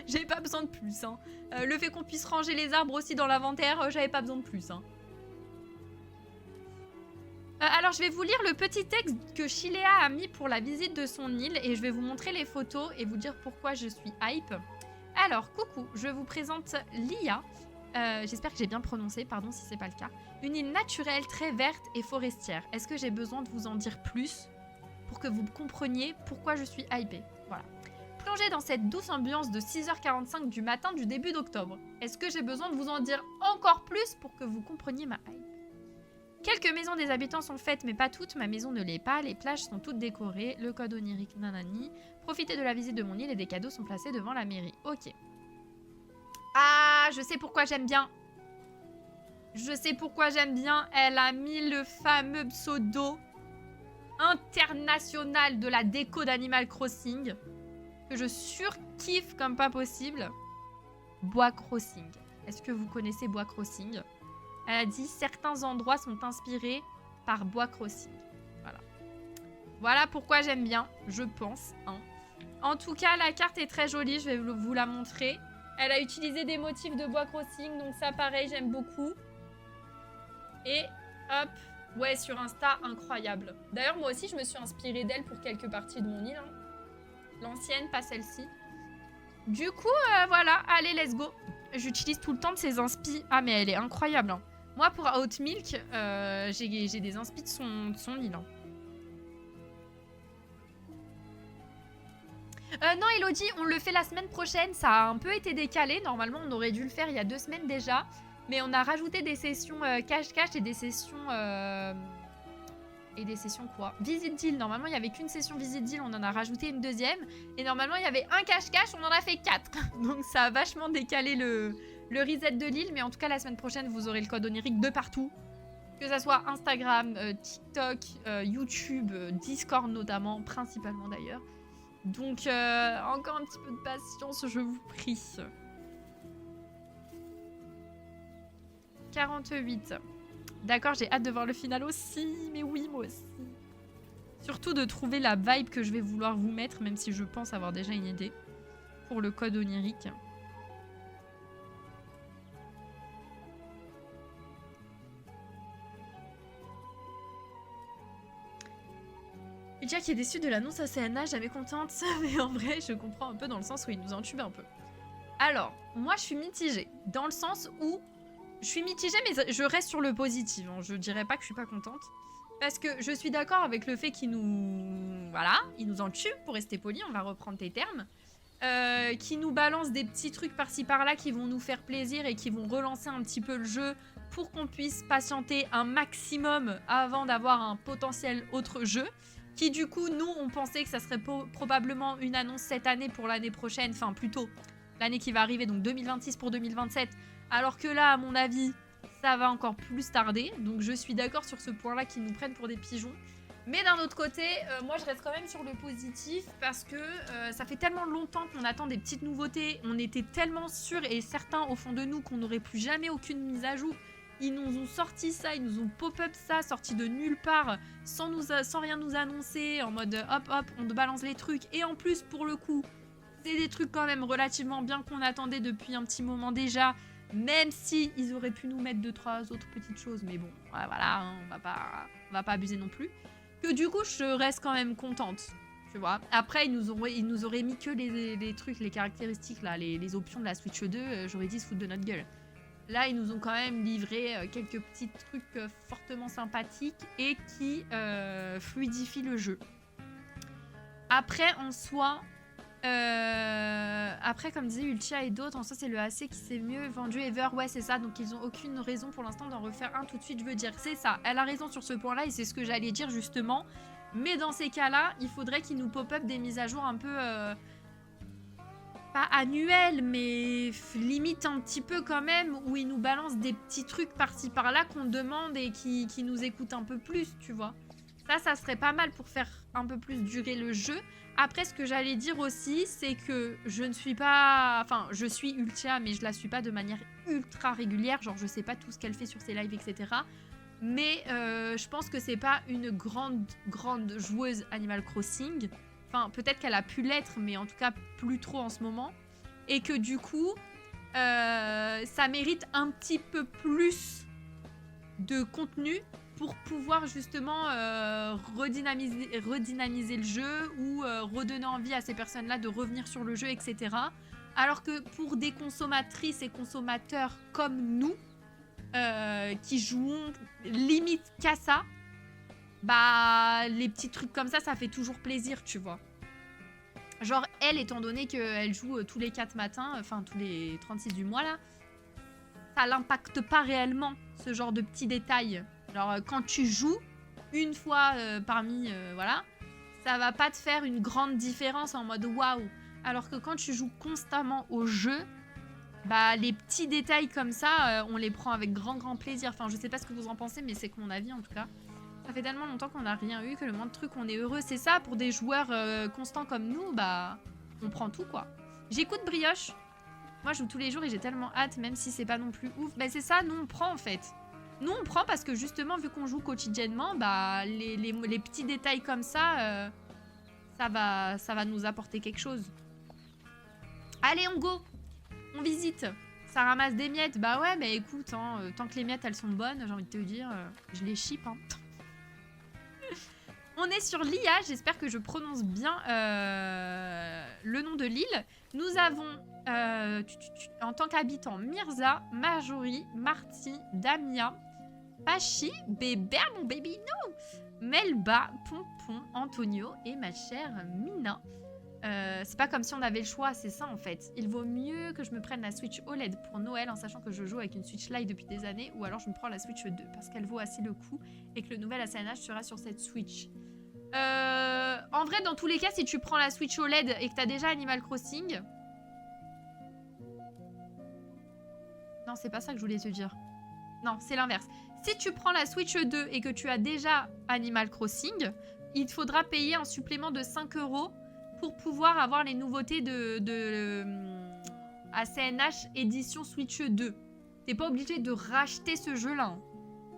J'avais pas besoin de plus. Hein. Le fait qu'on puisse ranger les arbres aussi dans l'inventaire, j'avais pas besoin de plus. Hein. Alors je vais vous lire le petit texte que Chilea a mis pour la visite de son île et je vais vous montrer les photos et vous dire pourquoi je suis hype. Alors, coucou, je vous présente Lia. J'espère que j'ai bien prononcé, pardon si c'est pas le cas. Une île naturelle très verte et forestière. Est-ce que j'ai besoin de vous en dire plus pour que vous compreniez pourquoi je suis hypée? Voilà. Plongez dans cette douce ambiance de 6h45 du matin du début d'octobre. Est-ce que j'ai besoin de vous en dire encore plus pour que vous compreniez ma hype? Quelques maisons des habitants sont faites, mais pas toutes. Ma maison ne l'est pas. Les plages sont toutes décorées. Le code onirique nanani. Profitez de la visite de mon île et des cadeaux sont placés devant la mairie. Ok. Ah, je sais pourquoi j'aime bien. Je sais pourquoi j'aime bien. Elle a mis le fameux pseudo international de la déco d'Animal Crossing. Que je surkiffe comme pas possible. Bois Crossing. Est-ce que vous connaissez Bois Crossing ? Elle a dit certains endroits sont inspirés par Bois Crossing. Voilà. Voilà pourquoi j'aime bien, je pense. Hein. En tout cas, la carte est très jolie, je vais vous la montrer. Elle a utilisé des motifs de Bois Crossing, donc ça pareil, j'aime beaucoup. Et hop, ouais, sur Insta, incroyable. D'ailleurs, moi aussi, je me suis inspirée d'elle pour quelques parties de mon île. Hein. L'ancienne, pas celle-ci. Du coup, voilà, allez, let's go. J'utilise tout le temps de ses inspi. Ah, mais elle est incroyable. Hein. Moi, pour Outmilk, j'ai des inspi de son île. Hein. Non, Elodie, on le fait la semaine prochaine. Ça a un peu été décalé. Normalement, on aurait dû le faire il y a 2 semaines déjà. Mais on a rajouté des sessions cache-cache et des sessions... Et des sessions quoi? Visite d'île. Normalement, il n'y avait qu'une session visite d'île. On en a rajouté une deuxième. Et normalement, il y avait un cache-cache. On en a fait 4. Donc, ça a vachement décalé le reset de l'île. Mais en tout cas, la semaine prochaine, vous aurez le code onirique de partout. Que ça soit Instagram, TikTok, YouTube, Discord notamment. Principalement d'ailleurs. Donc, encore un petit peu de patience, je vous prie. 48. D'accord, j'ai hâte de voir le final aussi. Mais oui, moi aussi. Surtout de trouver la vibe que je vais vouloir vous mettre, même si je pense avoir déjà une idée. Pour le code onirique. Lydia qui est déçue de l'annonce à CNA, jamais contente. Mais en vrai, je comprends un peu dans le sens où il nous entube un peu. Alors, moi je suis mitigée. Dans le sens où Je suis mitigée, mais je reste sur le positif. Hein. Je dirais pas que je suis pas contente. Parce que je suis d'accord avec le fait qu'il nous... Voilà, il nous en tue, pour rester poli, on va reprendre tes termes. Qui nous balance des petits trucs par-ci par-là qui vont nous faire plaisir et qui vont relancer un petit peu le jeu pour qu'on puisse patienter un maximum avant d'avoir un potentiel autre jeu. Qui du coup, nous, on pensait que ça serait probablement une annonce cette année pour l'année prochaine, enfin plutôt l'année qui va arriver, donc 2026 pour 2027. Alors que là, à mon avis, ça va encore plus tarder. Donc je suis d'accord sur ce point-là qu'ils nous prennent pour des pigeons. Mais d'un autre côté, moi je reste quand même sur le positif parce que ça fait tellement longtemps qu'on attend des petites nouveautés. On était tellement sûrs et certains au fond de nous qu'on n'aurait plus jamais aucune mise à jour. Ils nous ont sorti ça, ils nous ont pop-up ça, sorti de nulle part, sans rien nous annoncer, en mode hop hop, on te balance les trucs. Et en plus, pour le coup, c'est des trucs quand même relativement bien qu'on attendait depuis un petit moment déjà. Même si ils auraient pu nous mettre 2-3 autres petites choses. Mais bon, voilà, hein, on va pas abuser non plus. Que du coup, je reste quand même contente. Tu vois. Après, ils nous auraient mis que les trucs, les caractéristiques, là, les options de la Switch 2. J'aurais dit se foutre de notre gueule. Là, ils nous ont quand même livré quelques petits trucs fortement sympathiques et qui fluidifient le jeu. Après, en soi... Après, comme disait Ultia et d'autres, en soi, c'est le AC qui s'est mieux vendu ever. Ouais, c'est ça. Donc, ils ont aucune raison pour l'instant d'en refaire un tout de suite. Je veux dire, c'est ça. Elle a raison sur ce point-là et c'est ce que j'allais dire justement. Mais dans ces cas-là, il faudrait qu'ils nous pop-up des mises à jour un peu... pas annuelles, mais limite un petit peu quand même, où ils nous balancent des petits trucs par-ci par-là qu'on demande et qui nous écoutent un peu plus, tu vois. Ça serait pas mal pour faire un peu plus durer le jeu. Après, ce que j'allais dire aussi, c'est que je ne suis pas... Enfin, je suis Ultia, mais je la suis pas de manière ultra régulière. Genre, je sais pas tout ce qu'elle fait sur ses lives, etc. Mais je pense que c'est pas une grande joueuse Animal Crossing. Enfin, peut-être qu'elle a pu l'être, mais en tout cas, plus trop en ce moment. Et que du coup, ça mérite un petit peu plus de contenu pour pouvoir justement redynamiser le jeu ou redonner envie à ces personnes-là de revenir sur le jeu, etc. Alors que pour des consommatrices et consommateurs comme nous, qui jouons limite qu'à ça, bah les petits trucs comme ça fait toujours plaisir, tu vois. Genre elle, étant donné qu'elle joue tous les 4 matins, enfin tous les 36 du mois là, ça l'impacte pas réellement, ce genre de petits détails. Genre, quand tu joues, une fois parmi... voilà, ça va pas te faire une grande différence en mode waouh. Alors que quand tu joues constamment au jeu, bah les petits détails comme ça, on les prend avec grand plaisir. Enfin, je sais pas ce que vous en pensez, mais c'est que mon avis en tout cas. Ça fait tellement longtemps qu'on n'a rien eu que le moindre truc, on est heureux. C'est ça, pour des joueurs constants comme nous, bah on prend tout quoi. J'écoute Brioche. Moi, je joue tous les jours et j'ai tellement hâte, même si c'est pas non plus ouf. Bah c'est ça, nous on prend en fait. Nous, on prend parce que justement, vu qu'on joue quotidiennement, bah, les petits détails comme ça, ça va nous apporter quelque chose. Allez, on go. On visite. Ça ramasse des miettes. Bah ouais, mais écoute, hein, tant que les miettes, elles sont bonnes, j'ai envie de te dire, je les ship. Hein. On est sur l'IA. J'espère que je prononce bien le nom de l'île. Nous avons, en tant qu'habitants, Mirza, Marjorie, Marty, Damia, Pachi, Bébé, mon baby, no, Melba, Pompon, Antonio et ma chère Mina. C'est pas comme si on avait le choix, c'est ça en fait. Il vaut mieux que je me prenne la Switch OLED pour Noël en sachant que je joue avec une Switch Lite depuis des années, ou alors je me prends la Switch 2 parce qu'elle vaut assez le coup et que le nouvel ACNH sera sur cette Switch. En vrai, dans tous les cas, si tu prends la Switch OLED et que t'as déjà Animal Crossing... Non, c'est pas ça que je voulais te dire. Non, c'est l'inverse. Si tu prends la Switch 2 et que tu as déjà Animal Crossing, il te faudra payer un supplément de 5 € pour pouvoir avoir les nouveautés de ACNH édition Switch 2. T'es pas obligé de racheter ce jeu-là. Hein.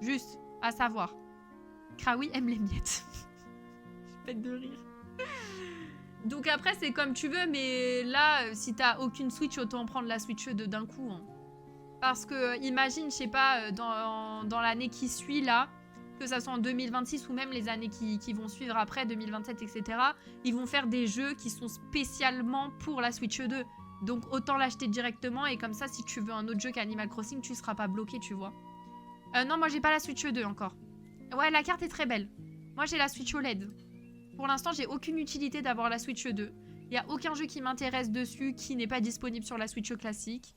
Juste, à savoir. Kraoui aime les miettes. Je pète de rire. Donc après, c'est comme tu veux, mais là, si t'as aucune Switch, autant prendre la Switch 2 d'un coup. Hein. Parce que, imagine, je sais pas, dans l'année qui suit, là, que ça soit en 2026 ou même les années qui vont suivre après, 2027, etc., ils vont faire des jeux qui sont spécialement pour la Switch 2. Donc autant l'acheter directement et comme ça, si tu veux un autre jeu qu'Animal Crossing, tu seras pas bloqué, tu vois. Non, moi j'ai pas la Switch 2 encore. Ouais, la carte est très belle. Moi j'ai la Switch OLED. Pour l'instant, j'ai aucune utilité d'avoir la Switch 2. Il y a aucun jeu qui m'intéresse dessus qui n'est pas disponible sur la Switch classique.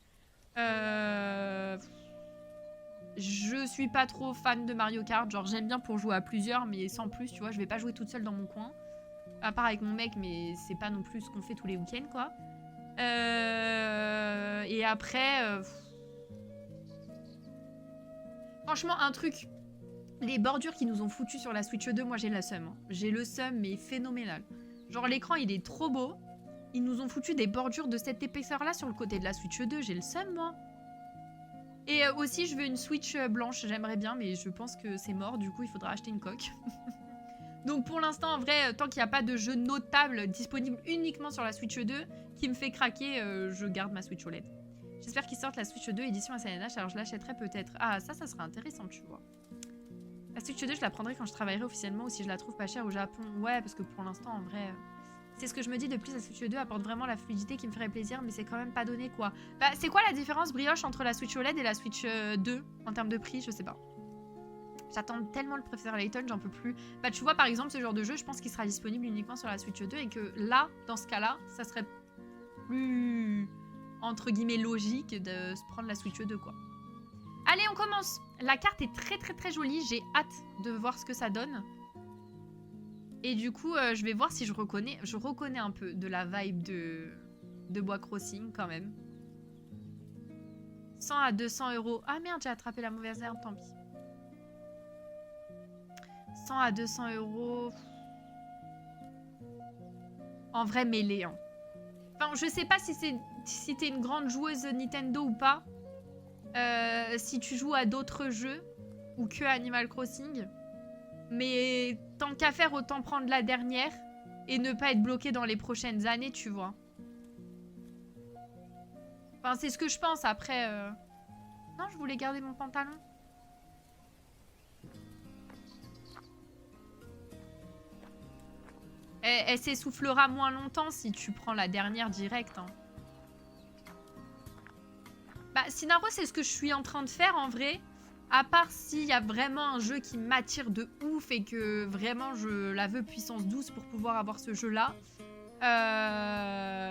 Je suis pas trop fan de Mario Kart. Genre j'aime bien pour jouer à plusieurs, mais sans plus, tu vois. Je vais pas jouer toute seule dans mon coin. À part avec mon mec, mais c'est pas non plus ce qu'on fait tous les week-ends, quoi. Et après... Franchement, un truc... Les bordures qu'ils nous ont foutues sur la Switch 2, moi j'ai le seum. Hein. J'ai le seum, mais phénoménal. Genre l'écran, il est trop beau. Ils nous ont foutu des bordures de cette épaisseur-là sur le côté de la Switch 2. J'ai le seum, moi. Et aussi, je veux une Switch blanche. J'aimerais bien, mais je pense que c'est mort. Du coup, il faudra acheter une coque. Donc pour l'instant, en vrai, tant qu'il n'y a pas de jeu notable disponible uniquement sur la Switch 2 qui me fait craquer, je garde ma Switch OLED. J'espère qu'ils sortent la Switch 2 édition SNH, alors je l'achèterai peut-être. Ah, ça serait intéressant, tu vois. La Switch 2, je la prendrai quand je travaillerai officiellement ou si je la trouve pas chère au Japon. Ouais, parce que pour l'instant, en vrai... C'est ce que je me dis de plus, la Switch 2 apporte vraiment la fluidité qui me ferait plaisir, mais c'est quand même pas donné, quoi. Bah, c'est quoi la différence, Brioche, entre la Switch OLED et la Switch 2 en termes de prix? Je sais pas. J'attends tellement le professeur Layton, j'en peux plus. Bah, tu vois, par exemple, ce genre de jeu, je pense qu'il sera disponible uniquement sur la Switch 2 et que là, dans ce cas-là, ça serait plus, entre guillemets, logique de se prendre la Switch 2, quoi. Allez, on commence. La carte est très, très, très jolie. J'ai hâte de voir ce que ça donne. Et du coup, je vais voir si je reconnais. Je reconnais un peu de la vibe de Bois Crossing, quand même. 100 à 200 €. Ah merde, j'ai attrapé la mauvaise herbe, tant pis. 100 à 200 €. En vrai, mêlé. Hein. Enfin, je sais pas si t'es une grande joueuse Nintendo ou pas. Si tu joues à d'autres jeux ou que Animal Crossing. Mais tant qu'à faire, autant prendre la dernière et ne pas être bloqué dans les prochaines années, tu vois. Enfin, c'est ce que je pense. Après... Non, je voulais garder mon pantalon. Elle s'essoufflera moins longtemps si tu prends la dernière directe. Hein. Bah, Sinaro, c'est ce que je suis en train de faire, en vrai. À part s'il y a vraiment un jeu qui m'attire de ouf et que vraiment je la veux puissance 12 pour pouvoir avoir ce jeu-là.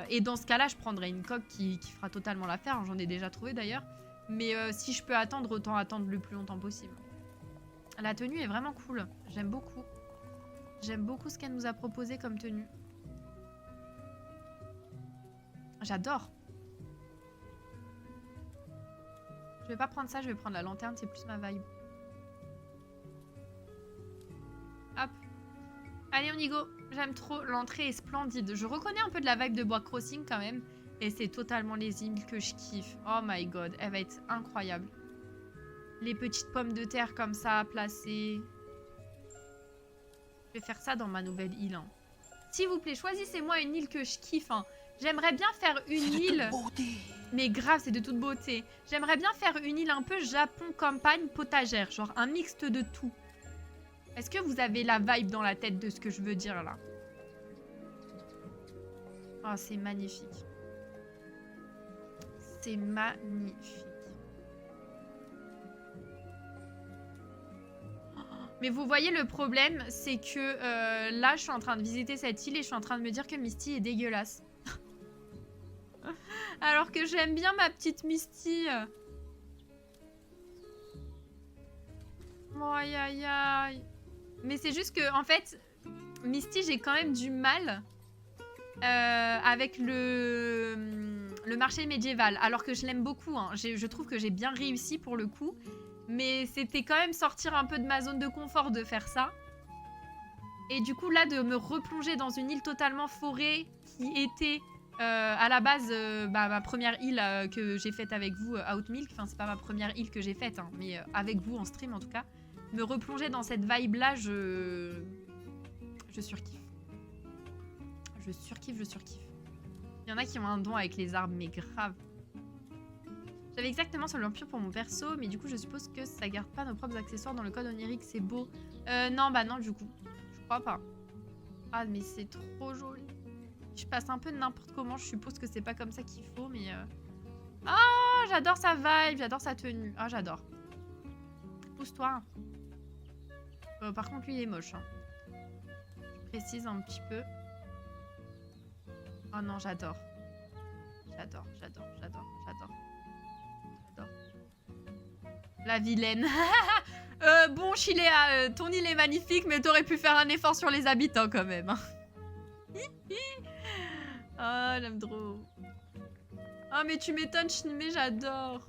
Et dans ce cas-là, je prendrai une coque qui fera totalement l'affaire. Hein, j'en ai déjà trouvé d'ailleurs. Mais si je peux attendre, autant attendre le plus longtemps possible. La tenue est vraiment cool. J'aime beaucoup. J'aime beaucoup ce qu'elle nous a proposé comme tenue. J'adore. Je vais pas prendre ça, je vais prendre la lanterne, c'est plus ma vibe. Hop. Allez, on y go. J'aime trop, l'entrée est splendide. Je reconnais un peu de la vibe de Bois Crossing quand même. Et c'est totalement les îles que je kiffe. Oh my god, elle va être incroyable. Les petites pommes de terre comme ça, placées. Je vais faire ça dans ma nouvelle île. Hein. S'il vous plaît, choisissez-moi une île que je kiffe. Hein. J'aimerais bien faire une île... Mais grave, c'est de toute beauté. J'aimerais bien faire une île un peu Japon campagne potagère. Genre un mixte de tout. Est-ce que vous avez la vibe dans la tête de ce que je veux dire là? Oh, c'est magnifique. C'est magnifique. Mais vous voyez, le problème, c'est que là, je suis en train de visiter cette île et je suis en train de me dire que Misty est dégueulasse. Alors que j'aime bien ma petite Misty. Oh, aïe, aïe, aïe. Mais c'est juste que, en fait, Misty, j'ai quand même du mal avec le marché médiéval. Alors que je l'aime beaucoup. Hein. Je trouve que j'ai bien réussi pour le coup. Mais c'était quand même sortir un peu de ma zone de confort de faire ça. Et du coup, là, de me replonger dans une île totalement forêt qui était à la base ma première île que j'ai faite avec vous, Outmilk. Enfin, c'est pas ma première île que j'ai faite, hein, mais avec vous en stream en tout cas. Me replonger dans cette vibe-là, je surkiffe. Je surkiffe, je surkiffe. Il y en a qui ont un don avec les arbres, mais grave. J'avais exactement sur l'empire pour mon perso, mais du coup je suppose que ça garde pas nos propres accessoires dans le code onirique, c'est beau. Non, bah non du coup, je crois pas. Ah mais c'est trop joli. je passe un peu de n'importe comment. Je suppose que c'est pas comme ça qu'il faut, mais... Oh, j'adore sa vibe, j'adore sa tenue. Ah, j'adore. Pousse-toi. Par contre, lui, il est moche. Hein. Je précise un petit peu. Oh non, j'adore. J'adore, j'adore, j'adore, j'adore. J'adore. La vilaine. Bon, Chiléa, ton île est magnifique, mais t'aurais pu faire un effort sur les habitants quand même. Hein. Oh, j'aime trop. Oh, mais tu m'étonnes, Shinmei, j'adore.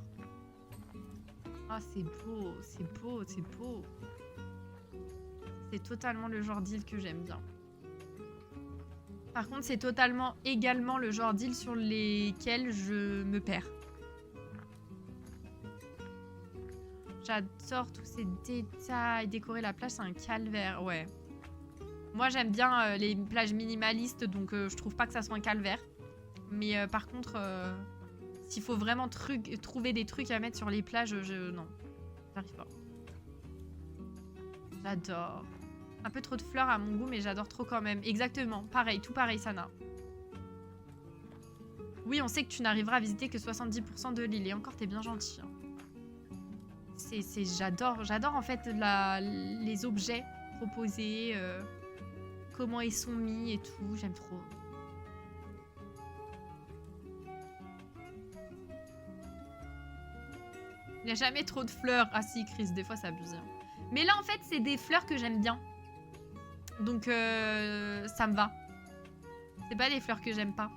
Ah, oh, c'est beau, c'est beau, c'est beau. C'est totalement le genre d'île que j'aime bien. Par contre, c'est totalement également le genre d'île sur lesquelles je me perds. J'adore tous ces détails. Décorer la plage, c'est un calvaire, ouais. Moi, j'aime bien les plages minimalistes, donc je trouve pas que ça soit un calvaire. Mais par contre, s'il faut vraiment trouver des trucs à mettre sur les plages, non. J'arrive pas. J'adore. Un peu trop de fleurs à mon goût, mais j'adore trop quand même. Exactement. Pareil, tout pareil, Sana. Oui, on sait que tu n'arriveras à visiter que 70% de l'île. Et encore, t'es bien gentil. Hein. J'adore en fait les objets proposés. Comment ils sont mis et tout. J'aime trop. Il n'y a jamais trop de fleurs. Ah si, Chris, des fois ça abuse. Hein. Mais là, en fait, c'est des fleurs que j'aime bien. Donc, ça me va. C'est pas des fleurs que j'aime pas.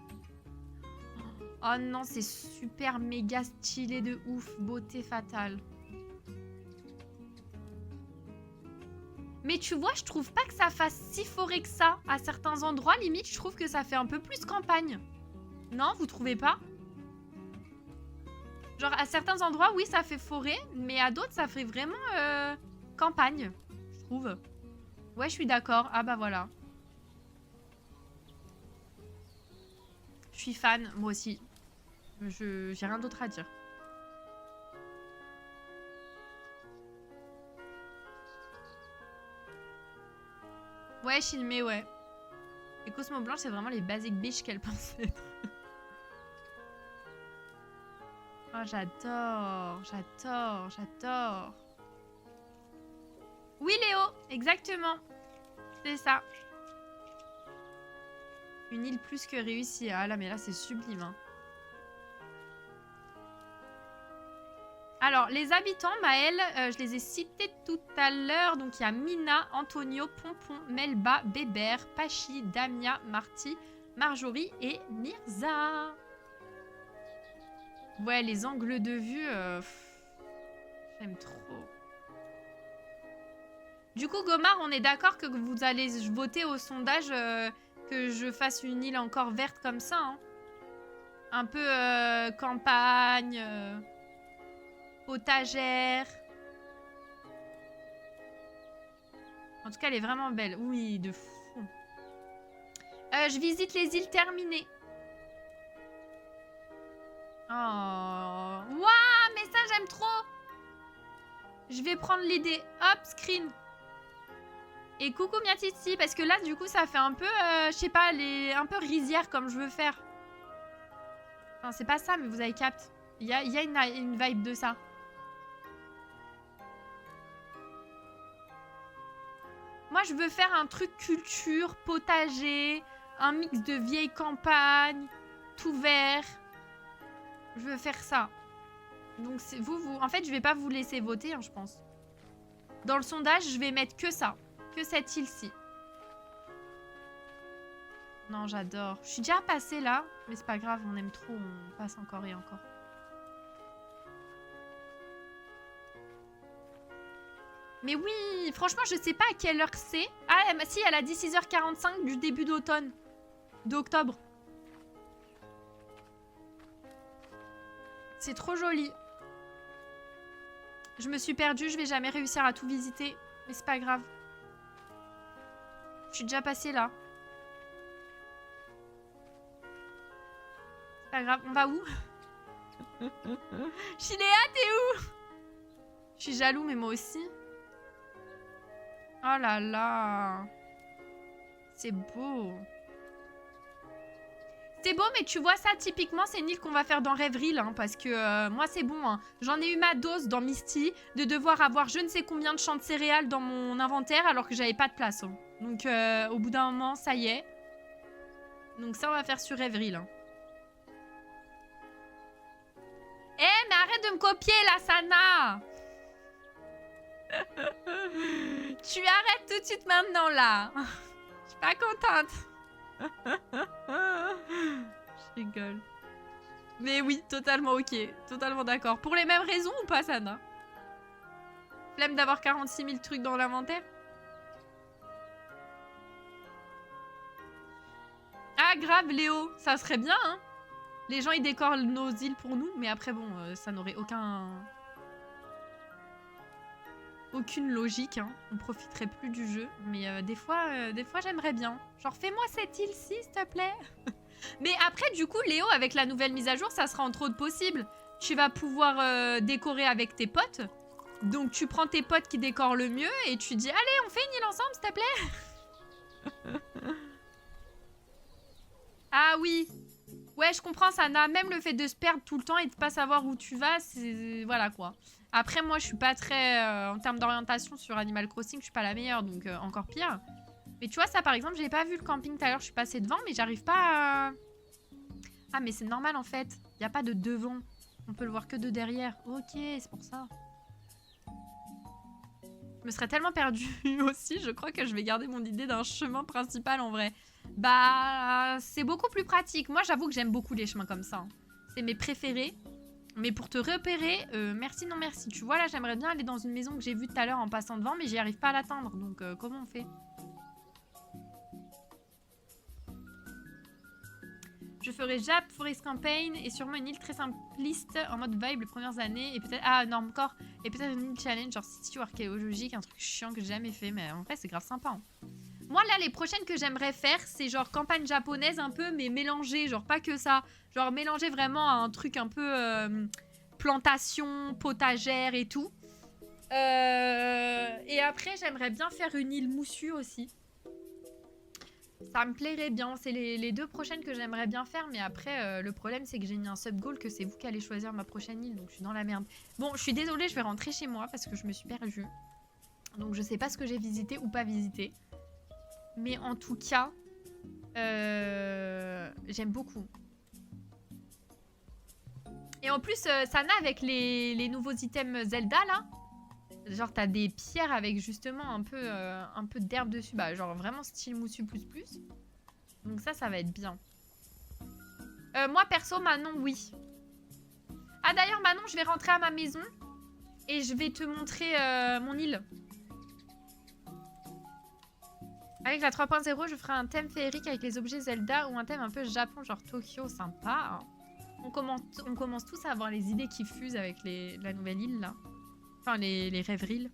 Oh non, c'est super méga stylé de ouf. Beauté fatale. Mais tu vois, je trouve pas que ça fasse si forêt que ça. À certains endroits, limite, je trouve que ça fait un peu plus campagne. Non, vous trouvez pas? Genre, à certains endroits, oui, ça fait forêt. Mais à d'autres, ça fait vraiment campagne, je trouve. Ouais, je suis d'accord. Ah bah voilà. Je suis fan, moi aussi. J'ai rien d'autre à dire. Ouais, Chilmé, ouais. Et Cosmo Blanche, c'est vraiment les basic bitch qu'elle pensait être. Oh, j'adore, j'adore, j'adore. Oui, Léo, exactement. C'est ça. Une île plus que réussie. Ah là, mais là, c'est sublime. Hein. Alors, les habitants, Maëlle, je les ai cités tout à l'heure. Donc, il y a Mina, Antonio, Pompon, Melba, Bébert, Pachi, Damia, Marty, Marjorie et Mirza. Ouais, les angles de vue, j'aime trop. Du coup, Gomard, on est d'accord que vous allez voter au sondage que je fasse une île encore verte comme ça. Hein. Un peu campagne, potagère. En tout cas, elle est vraiment belle. Oui, de fou. Je visite les îles terminées. Oh. Waouh, mais ça, j'aime trop. Je vais prendre l'idée. Hop, screen. Et coucou Miatiti, parce que là, du coup, ça fait un peu, je sais pas, un peu rizière comme je veux faire. Enfin, c'est pas ça, mais vous avez capté. Il y a une vibe de ça. Moi, je veux faire un truc culture, potager, un mix de vieille campagne, tout vert. Je veux faire ça. Donc, vous... En fait, je vais pas vous laisser voter, hein, je pense. Dans le sondage, je vais mettre que ça. Que cette île-ci. Non, j'adore. Je suis déjà passée là. Mais c'est pas grave, on aime trop. On passe encore et encore. Mais oui, franchement, je sais pas à quelle heure c'est. Ah, si, elle a dit 6h45 du début d'automne. D'octobre. C'est trop joli. Je me suis perdue, je vais jamais réussir à tout visiter. Mais c'est pas grave. Je suis déjà passée là. C'est pas grave, on va où? Chiléa, t'es où? Je suis jaloux, mais moi aussi. Oh là là. C'est beau. C'était beau, mais tu vois, ça, typiquement, c'est une île qu'on va faire dans Rêverie, hein, parce que moi, c'est bon. Hein. J'en ai eu ma dose dans Misty de devoir avoir je ne sais combien de champs de céréales dans mon inventaire alors que j'avais pas de place. Hein. Donc, au bout d'un moment, ça y est. Donc ça, on va faire sur Rêverie, là. Eh, mais arrête de me copier, là, Sana. Tu arrêtes tout de suite maintenant, là. Je suis pas contente. Je rigole. Mais oui, totalement ok. Totalement d'accord. Pour les mêmes raisons ou pas, Sana? Flemme d'avoir 46 000 trucs dans l'inventaire? Ah, grave, Léo. Ça serait bien, hein. Les gens, ils décorent nos îles pour nous. Mais après, bon, ça n'aurait aucune logique, hein. On profiterait plus du jeu. Mais des fois j'aimerais bien. Genre, fais-moi cette île-ci, s'il te plaît. Mais après, du coup, Léo, avec la nouvelle mise à jour, ça sera entre autres possible. Tu vas pouvoir décorer avec tes potes. Donc, tu prends tes potes qui décorent le mieux et tu dis, allez, on fait une île ensemble, s'il te plaît. Ah oui. Ouais, je comprends, Sana. Même le fait de se perdre tout le temps et de pas savoir où tu vas, c'est... Voilà, quoi. Après, moi, je suis pas très... en termes d'orientation sur Animal Crossing, je suis pas la meilleure, donc encore pire. Mais tu vois, ça, par exemple, j'ai pas vu le camping tout à l'heure. Je suis passée devant, mais j'arrive pas à... Ah, mais c'est normal, en fait. Il n'y a pas de devant. On peut le voir que de derrière. Ok, c'est pour ça. Je me serais tellement perdue aussi. Je crois que je vais garder mon idée d'un chemin principal, en vrai. Bah, c'est beaucoup plus pratique. Moi, j'avoue que j'aime beaucoup les chemins comme ça. Hein. C'est mes préférés. Mais pour te repérer, merci, non merci. Tu vois, là, j'aimerais bien aller dans une maison que j'ai vue tout à l'heure en passant devant, mais j'y arrive pas à l'atteindre. Donc, comment on fait? Je ferai Jap, Forest Campaign et sûrement une île très simpliste en mode vibe les premières années. Et peut-être... Ah, Normcore. Et peut-être une île challenge, genre City ou archéologique, un truc chiant que j'ai jamais fait. Mais en vrai, c'est grave sympa. Hein. Moi, là, les prochaines que j'aimerais faire, c'est genre campagne japonaise un peu, mais mélangée. Genre pas que ça. Genre mélanger vraiment à un truc un peu plantation, potagère et tout. Et après, j'aimerais bien faire une île moussue aussi. Ça me plairait bien. C'est les deux prochaines que j'aimerais bien faire. Mais après, le problème, c'est que j'ai mis un sub-goal que c'est vous qui allez choisir ma prochaine île. Donc, je suis dans la merde. Bon, je suis désolée, je vais rentrer chez moi parce que je me suis perdue. Donc, je sais pas ce que j'ai visité ou pas visité. Mais en tout cas, j'aime beaucoup. Et en plus, Sana, avec les nouveaux items Zelda, là, genre, t'as des pierres avec justement un peu d'herbe dessus. Bah, genre, vraiment style moussu plus plus. Donc ça va être bien. Moi, perso, Manon, oui. Ah, d'ailleurs, Manon, je vais rentrer à ma maison. Et je vais te montrer mon île. Avec la 3.0, je ferai un thème féerique avec les objets Zelda ou un thème un peu Japon, genre Tokyo, sympa. Hein. On commence tous à avoir les idées qui fusent avec la nouvelle île, là. Enfin, les rêveries.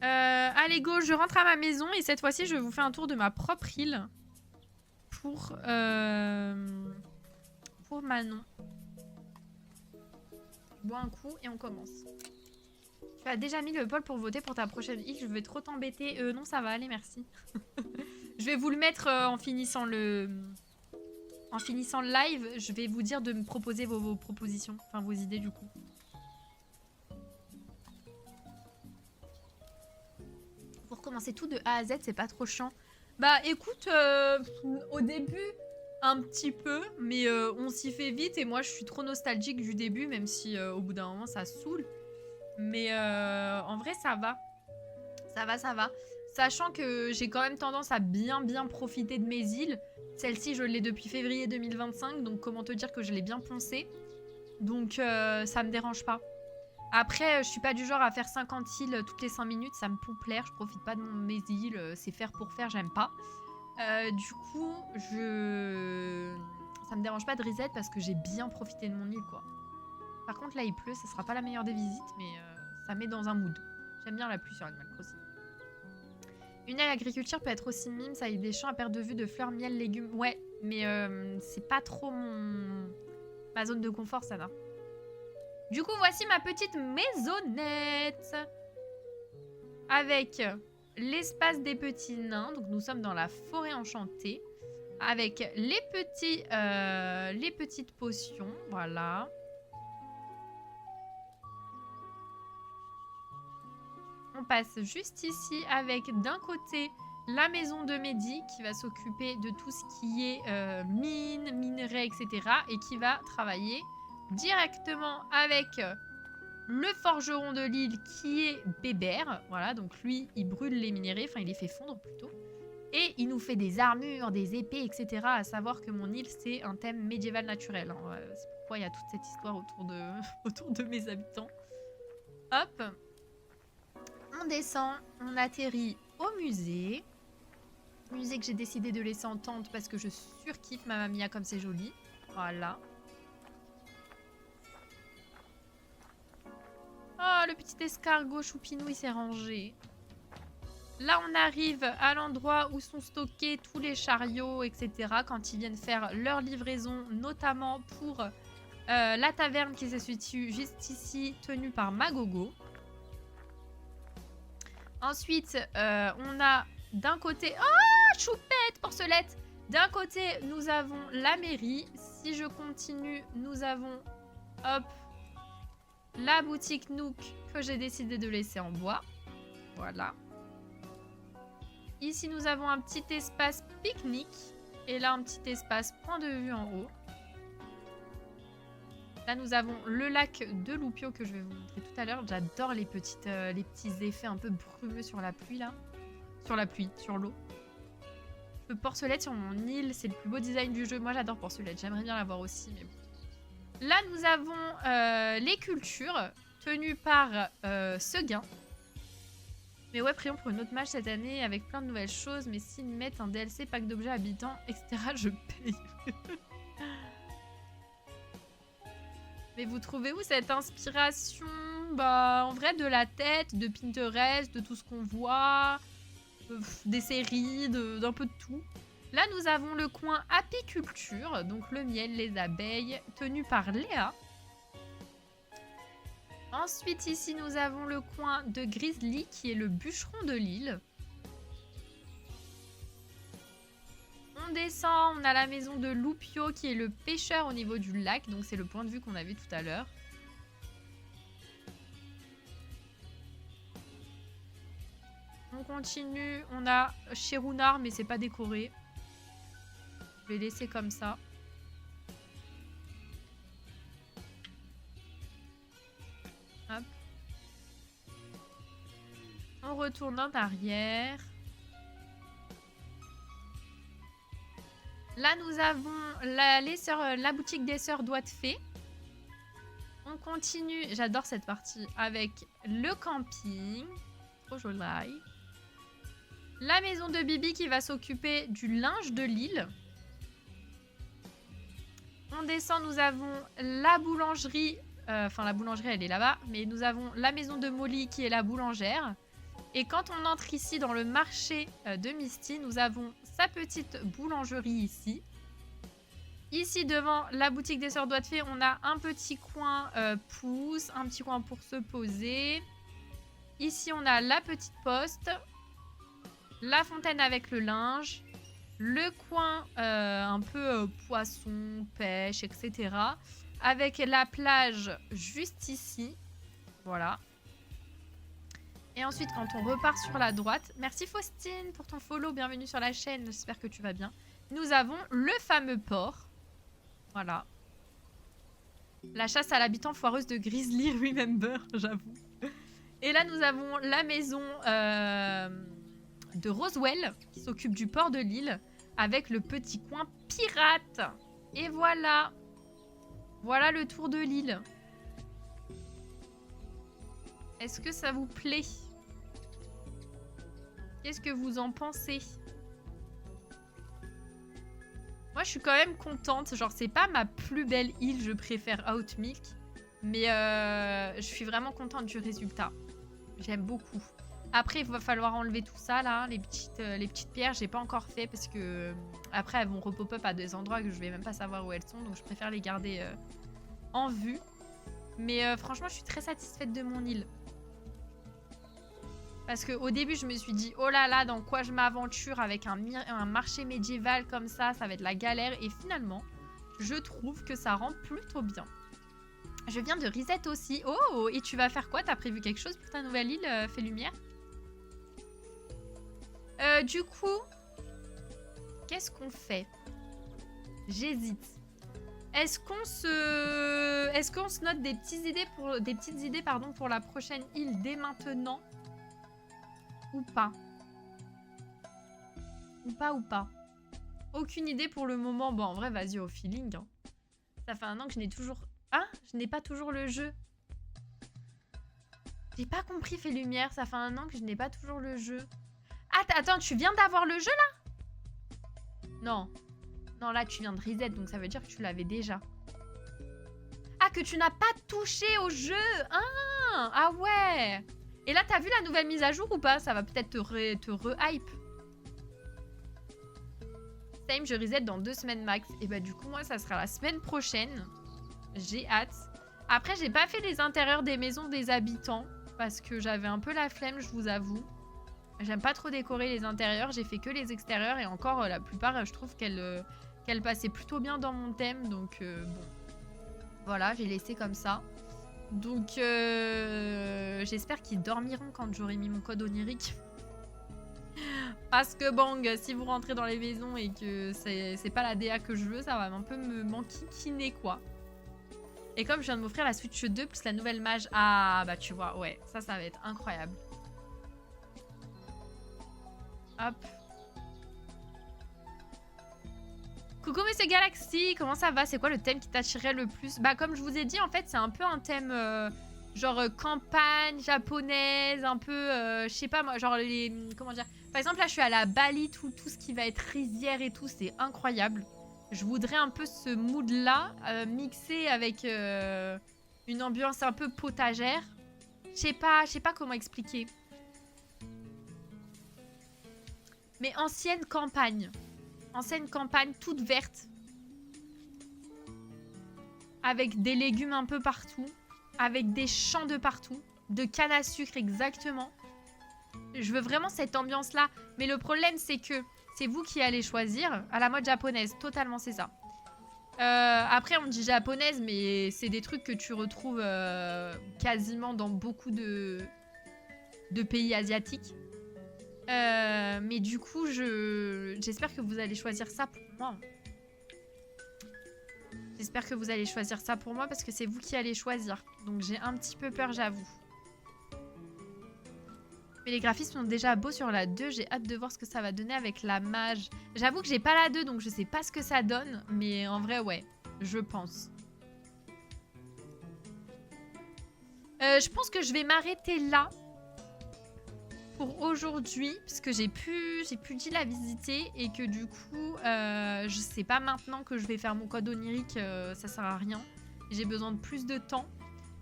Allez, go, je rentre à ma maison et cette fois-ci, je vous fais un tour de ma propre île pour Manon. Je bois un coup et on commence. Tu as déjà mis le poll pour voter pour ta prochaine île. Je vais trop t'embêter. Non, ça va aller, merci. Je vais vous le mettre en finissant le live. Je vais vous dire de me proposer vos propositions. Enfin, vos idées, du coup. Pour recommencer tout de A à Z, c'est pas trop chiant. Bah, écoute, au début, un petit peu. Mais on s'y fait vite. Et moi, je suis trop nostalgique du début, même si au bout d'un moment, ça saoule. Mais en vrai, ça va. Ça va. Sachant que j'ai quand même tendance à bien profiter de mes îles. Celle-ci, je l'ai depuis février 2025. Donc, comment te dire que je l'ai bien poncée. Donc, ça me dérange pas. Après, je suis pas du genre à faire 50 îles toutes les 5 minutes. Ça me pompe l'air. Je profite pas de mes îles. C'est faire pour faire, j'aime pas. Du coup, ça me dérange pas de reset parce que j'ai bien profité de mon île, quoi. Par contre, là, il pleut. Ça sera pas la meilleure des visites, mais ça met dans un mood. J'aime bien la pluie sur Animal Crossing. Une île agriculture peut être aussi mime. Ça a des champs à perte de vue de fleurs, miel, légumes. Ouais, mais c'est pas trop ma zone de confort, ça va. Du coup, voici ma petite maisonnette. Avec l'espace des petits nains. Donc, nous sommes dans la forêt enchantée. avec les petites potions. Voilà. On passe juste ici avec d'un côté la maison de Mehdi qui va s'occuper de tout ce qui est mine, minerais, etc. Et qui va travailler directement avec le forgeron de l'île qui est Bébert. Voilà, donc lui, il brûle les minerais, enfin il les fait fondre plutôt. Et il nous fait des armures, des épées, etc. À savoir que mon île, c'est un thème médiéval naturel. Hein. C'est pourquoi il y a toute cette histoire autour de mes habitants. Hop. On descend, on atterrit au musée. Musée que j'ai décidé de laisser en tente parce que je surkiffe Mamma Mia comme c'est joli. Voilà. Oh, le petit escargot choupinou, il s'est rangé. Là, on arrive à l'endroit où sont stockés tous les chariots, etc. Quand ils viennent faire leur livraison, notamment pour la taverne qui se situe juste ici, tenue par Magogo. Ensuite, on a d'un côté... Oh, choupette, porcelette. D'un côté, nous avons la mairie. Si je continue, nous avons... Hop. La boutique Nook que j'ai décidé de laisser en bois. Voilà. Ici, nous avons un petit espace pique-nique. Et là, un petit espace point de vue en haut. Là, nous avons le lac de Loupio que je vais vous montrer tout à l'heure. J'adore les petits effets un peu brumeux sur la pluie, là. Sur l'eau. Le porcelette sur mon île, c'est le plus beau design du jeu. Moi, j'adore porcelette. J'aimerais bien l'avoir aussi, mais bon. Là, nous avons les cultures tenues par Seguin. Mais ouais, prions pour une autre match cette année avec plein de nouvelles choses. Mais s'ils mettent un DLC, pack d'objets habitants, etc., je paye. Mais vous trouvez où cette inspiration? Bah, en vrai, de la tête, de Pinterest, de tout ce qu'on voit, des séries, d'un peu de tout. Là, nous avons le coin apiculture, donc le miel, les abeilles, tenu par Léa. Ensuite, ici, nous avons le coin de Grizzly, qui est le bûcheron de l'île. On descend, on a la maison de Loupio, qui est le pêcheur au niveau du lac. Donc, c'est le point de vue qu'on avait tout à l'heure. On continue, on a chez Runard, mais c'est pas décoré. Je vais laisser comme ça. Hop. On retourne en arrière. Là, nous avons la boutique des sœurs Doigts de Fée. On continue, j'adore cette partie, avec le camping. Trop joli. La maison de Bibi qui va s'occuper du linge de l'île. On descend, nous avons la boulangerie. Enfin, la boulangerie, elle est là-bas. Mais nous avons la maison de Molly qui est la boulangère. Et quand on entre ici dans le marché de Misty, nous avons sa petite boulangerie ici. Ici, devant la boutique des sœurs Doigts de Fée, on a un petit coin pouce, un petit coin pour se poser. Ici, on a la petite poste, la fontaine avec le linge, le coin un peu poisson, pêche, etc. Avec la plage juste ici. Voilà. Et ensuite, quand on repart sur la droite... Merci Faustine pour ton follow, bienvenue sur la chaîne, j'espère que tu vas bien. Nous avons le fameux port. Voilà. La chasse à l'habitant foireuse de Grizzly Remember, j'avoue. Et là, nous avons la maison de Roswell, qui s'occupe du port de l'île, avec le petit coin pirate. Et voilà. Voilà le tour de l'île. Est-ce que ça vous plaît? Qu'est-ce que vous en pensez? Moi, je suis quand même contente. Genre, c'est pas ma plus belle île, je préfère Outmilk. Mais je suis vraiment contente du résultat. J'aime beaucoup. Après, il va falloir enlever tout ça, là. Les petites pierres, j'ai pas encore fait parce que... après, elles vont repop-up à des endroits que je vais même pas savoir où elles sont. Donc, je préfère les garder en vue. Mais franchement, je suis très satisfaite de mon île. Parce qu'au début, je me suis dit, oh là là, dans quoi je m'aventure avec un marché médiéval comme ça va être la galère. Et finalement, je trouve que ça rend plutôt bien. Je viens de reset aussi. Oh, et tu vas faire quoi? T'as prévu quelque chose pour ta nouvelle île, Fait Lumière? Du coup, qu'est-ce qu'on fait? J'hésite. Est-ce qu'on se note des petites idées pour la prochaine île dès maintenant? Ou pas? Ou pas? Aucune idée pour le moment. Bon, en vrai, vas-y au feeling. Hein. Ça fait un an que je n'ai toujours... Ah, je n'ai pas toujours le jeu. J'ai pas compris, Fait Lumière. Ça fait un an que je n'ai pas toujours le jeu. Ah, attends, tu viens d'avoir le jeu, là? Non. Non, là, tu viens de reset, donc ça veut dire que tu l'avais déjà. Ah, que tu n'as pas touché au jeu. Ah ouais. Et là, t'as vu la nouvelle mise à jour ou pas? Ça va peut-être te re-hype. Time, je reset dans 2 semaines max. Et bah du coup, moi, ça sera la semaine prochaine. J'ai hâte. Après, j'ai pas fait les intérieurs des maisons des habitants. Parce que j'avais un peu la flemme, je vous avoue. J'aime pas trop décorer les intérieurs. J'ai fait que les extérieurs. Et encore, la plupart, je trouve qu'elle passait plutôt bien dans mon thème. Donc, bon. Voilà, j'ai laissé comme ça. Donc, j'espère qu'ils dormiront quand j'aurai mis mon code onirique. Parce que bon, si vous rentrez dans les maisons et que c'est pas la DA que je veux, ça va un peu me manquiner, quoi. Et comme je viens de m'offrir la Switch 2 plus la nouvelle mage... Ah, bah tu vois, ouais, ça va être incroyable. Hop. Coucou Monsieur Galaxy, comment ça va? C'est quoi le thème qui t'attirait le plus? Bah comme je vous ai dit, en fait, c'est un peu un thème genre campagne japonaise, un peu, je sais pas moi, genre les... Comment dire? Par exemple, là, je suis à la Bali, tout ce qui va être rizière et tout, c'est incroyable. Je voudrais un peu ce mood-là, mixé avec une ambiance un peu potagère. Je sais pas comment expliquer. Mais ancienne campagne. Ancienne campagne toute verte. Avec des légumes un peu partout. Avec des champs de partout. De canne à sucre exactement. Je veux vraiment cette ambiance-là. Mais le problème, c'est que c'est vous qui allez choisir. À la mode japonaise, totalement, c'est ça. Après, on dit japonaise, mais c'est des trucs que tu retrouves quasiment dans beaucoup de pays asiatiques. Mais du coup, j'espère que vous allez choisir ça pour moi. J'espère que vous allez choisir ça pour moi parce que c'est vous qui allez choisir. Donc j'ai un petit peu peur, j'avoue. Mais les graphismes sont déjà beaux sur la 2. J'ai hâte de voir ce que ça va donner avec la mage. J'avoue que j'ai pas la 2, donc je sais pas ce que ça donne. Mais en vrai, ouais, je pense. Je pense que je vais m'arrêter là. Pour aujourd'hui, puisque j'ai plus dit la visiter et que du coup, je sais pas maintenant que je vais faire mon code onirique, ça sert à rien. J'ai besoin de plus de temps.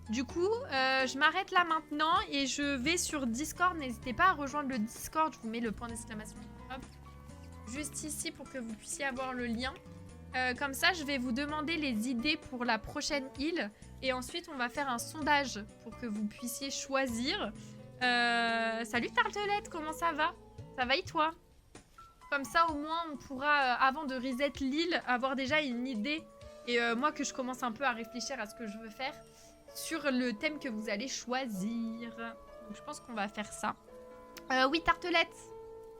Du coup, je m'arrête là maintenant et je vais sur Discord. N'hésitez pas à rejoindre le Discord, je vous mets le point d'exclamation juste ici pour que vous puissiez avoir le lien. Comme ça, je vais vous demander les idées pour la prochaine île et ensuite, on va faire un sondage pour que vous puissiez choisir. Salut Tartelette, comment ça va? Ça va et toi? Comme ça au moins on pourra, avant de reset l'île, avoir déjà une idée. Et moi que je commence un peu à réfléchir à ce que je veux faire sur le thème que vous allez choisir. Donc je pense qu'on va faire ça. Oui Tartelette,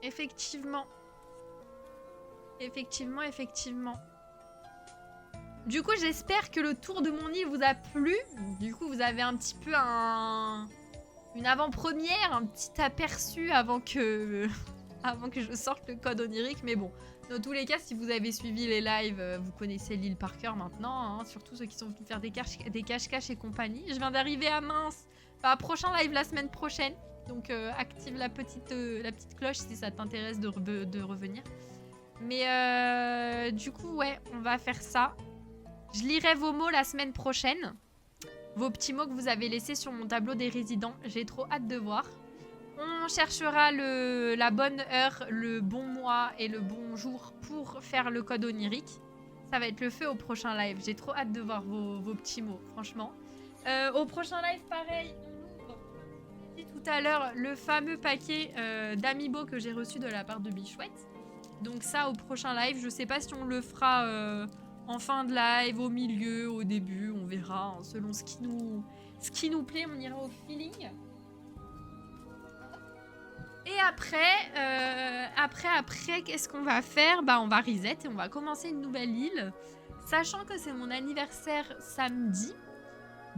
effectivement. Effectivement. Du coup j'espère que le tour de mon île vous a plu. Du coup vous avez un petit peu une avant-première, un petit aperçu avant que je sorte le code onirique. Mais bon, dans tous les cas, si vous avez suivi les lives, vous connaissez l'île par cœur maintenant. Hein, surtout ceux qui sont venus faire des cache-cache et compagnie. Je viens d'arriver à Mince. Enfin, prochain live la semaine prochaine. Donc active la petite cloche si ça t'intéresse de revenir. Mais du coup, ouais, on va faire ça. Je lirai vos mots la semaine prochaine. Vos petits mots que vous avez laissés sur mon tableau des résidents. J'ai trop hâte de voir. On cherchera la bonne heure, le bon mois et le bon jour pour faire le code onirique. Ça va être le feu au prochain live. J'ai trop hâte de voir vos petits mots, franchement. Au prochain live, pareil, on ouvre, comme je l'ai dit tout à l'heure le fameux paquet d'Amiibo que j'ai reçu de la part de Bichouette. Donc ça, au prochain live, je sais pas si on le fera en fin de live, au milieu, au début, on verra, hein, selon ce qui nous plaît, on ira au feeling. Et après, qu'est-ce qu'on va faire? Bah, on va reset et on va commencer une nouvelle île. Sachant que c'est mon anniversaire samedi.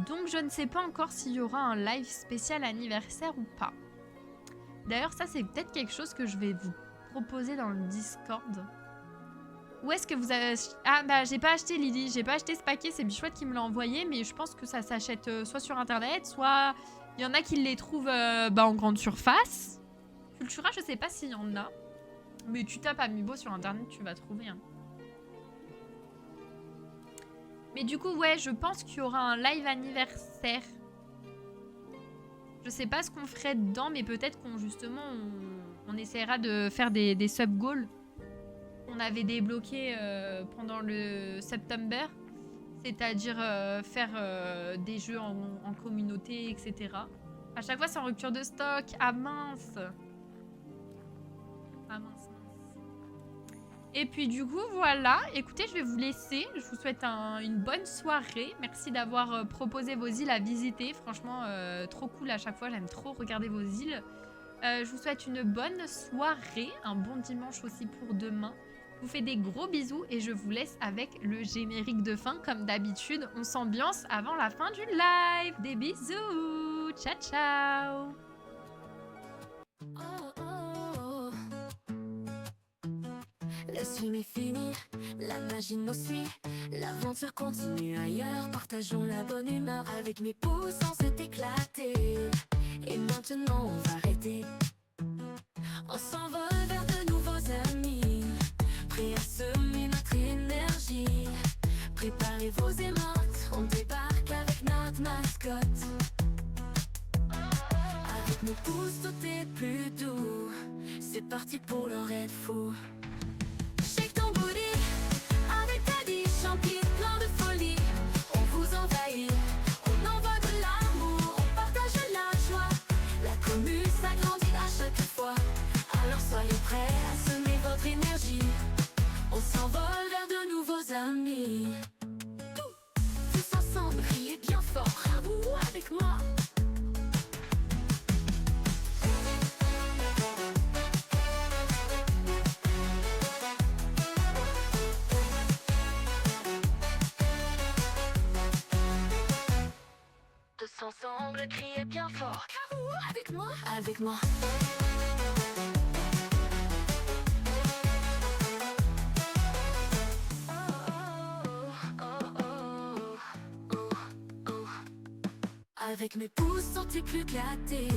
Donc, je ne sais pas encore s'il y aura un live spécial anniversaire ou pas. D'ailleurs, ça, c'est peut-être quelque chose que je vais vous proposer dans le Discord. Où est-ce que vous avez... Ah, bah, j'ai pas acheté, Lily. J'ai pas acheté ce paquet. C'est Bichouette qui me l'a envoyé. Mais je pense que ça s'achète soit sur Internet, soit... Il y en a qui les trouvent en grande surface. Cultura, je sais pas s'il y en a. Mais tu tapes Amiibo sur Internet, tu vas trouver. Hein. Mais du coup, ouais, je pense qu'il y aura un live anniversaire. Je sais pas ce qu'on ferait dedans, mais peut-être qu'on justement, on essaiera de faire des sub-goals qu'on avait débloqués pendant le September. C'est-à-dire faire des jeux en communauté, etc. À chaque fois, c'est en rupture de stock. Ah mince! Ah mince. Et puis du coup, voilà. Écoutez, je vais vous laisser. Je vous souhaite une bonne soirée. Merci d'avoir proposé vos îles à visiter. Franchement, trop cool à chaque fois. J'aime trop regarder vos îles. Je vous souhaite une bonne soirée. Un bon dimanche aussi pour demain. Je vous fais des gros bisous et je vous laisse avec le générique de fin. Comme d'habitude, on s'ambiance avant la fin du live. Des bisous. Ciao, ciao. Laisse filmer finir, la magie nous suit. L'aventure continue ailleurs, partageons la bonne humeur. Avec mes pouces on s'est éclaté. Et maintenant on va arrêter. On s'envole vers de nouveaux amis, prêts à semer notre énergie. Préparez vos aimantes, on débarque avec notre mascotte. Avec nos pouces tout est plus doux. C'est parti pour le raid fou. Shake ton booty, avec Daddy, champi, plein de folie. On vous envahit, on envoie de l'amour, on partage la joie. La commune s'agrandit à chaque fois. Alors soyez prêts à semer votre énergie. On s'envole vers de nouveaux amis. Tous ensemble, criez bien fort, à vous avec moi. Tous ensemble, criez bien fort. Carou, avec moi, avec moi. Avec mes pouces sont-ils plus gâtés.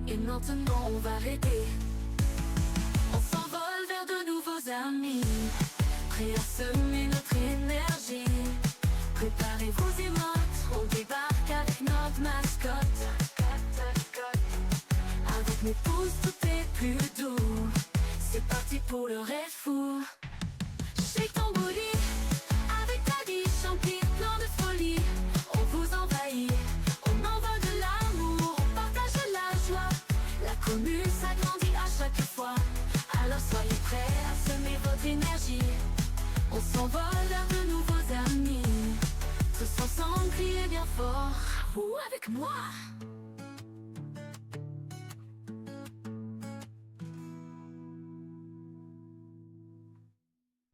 Et maintenant on va arrêter. On s'envole vers de nouveaux amis, prêts à semer notre énergie. Préparez vos émotes, on débarque avec notre mascotte. Avec mes pouces tout est plus doux. C'est parti pour le rêve fou. Shake ton booty, avec Daddy, champi, plein de folie. On vous envahit, on envoie de l'amour, on partage la joie. La commune s'agrandit à chaque fois. Alors soyez prêts à semer votre énergie. On s'envole vers de nouveaux amis. Tous ensemble, criez bien fort, ou avec moi.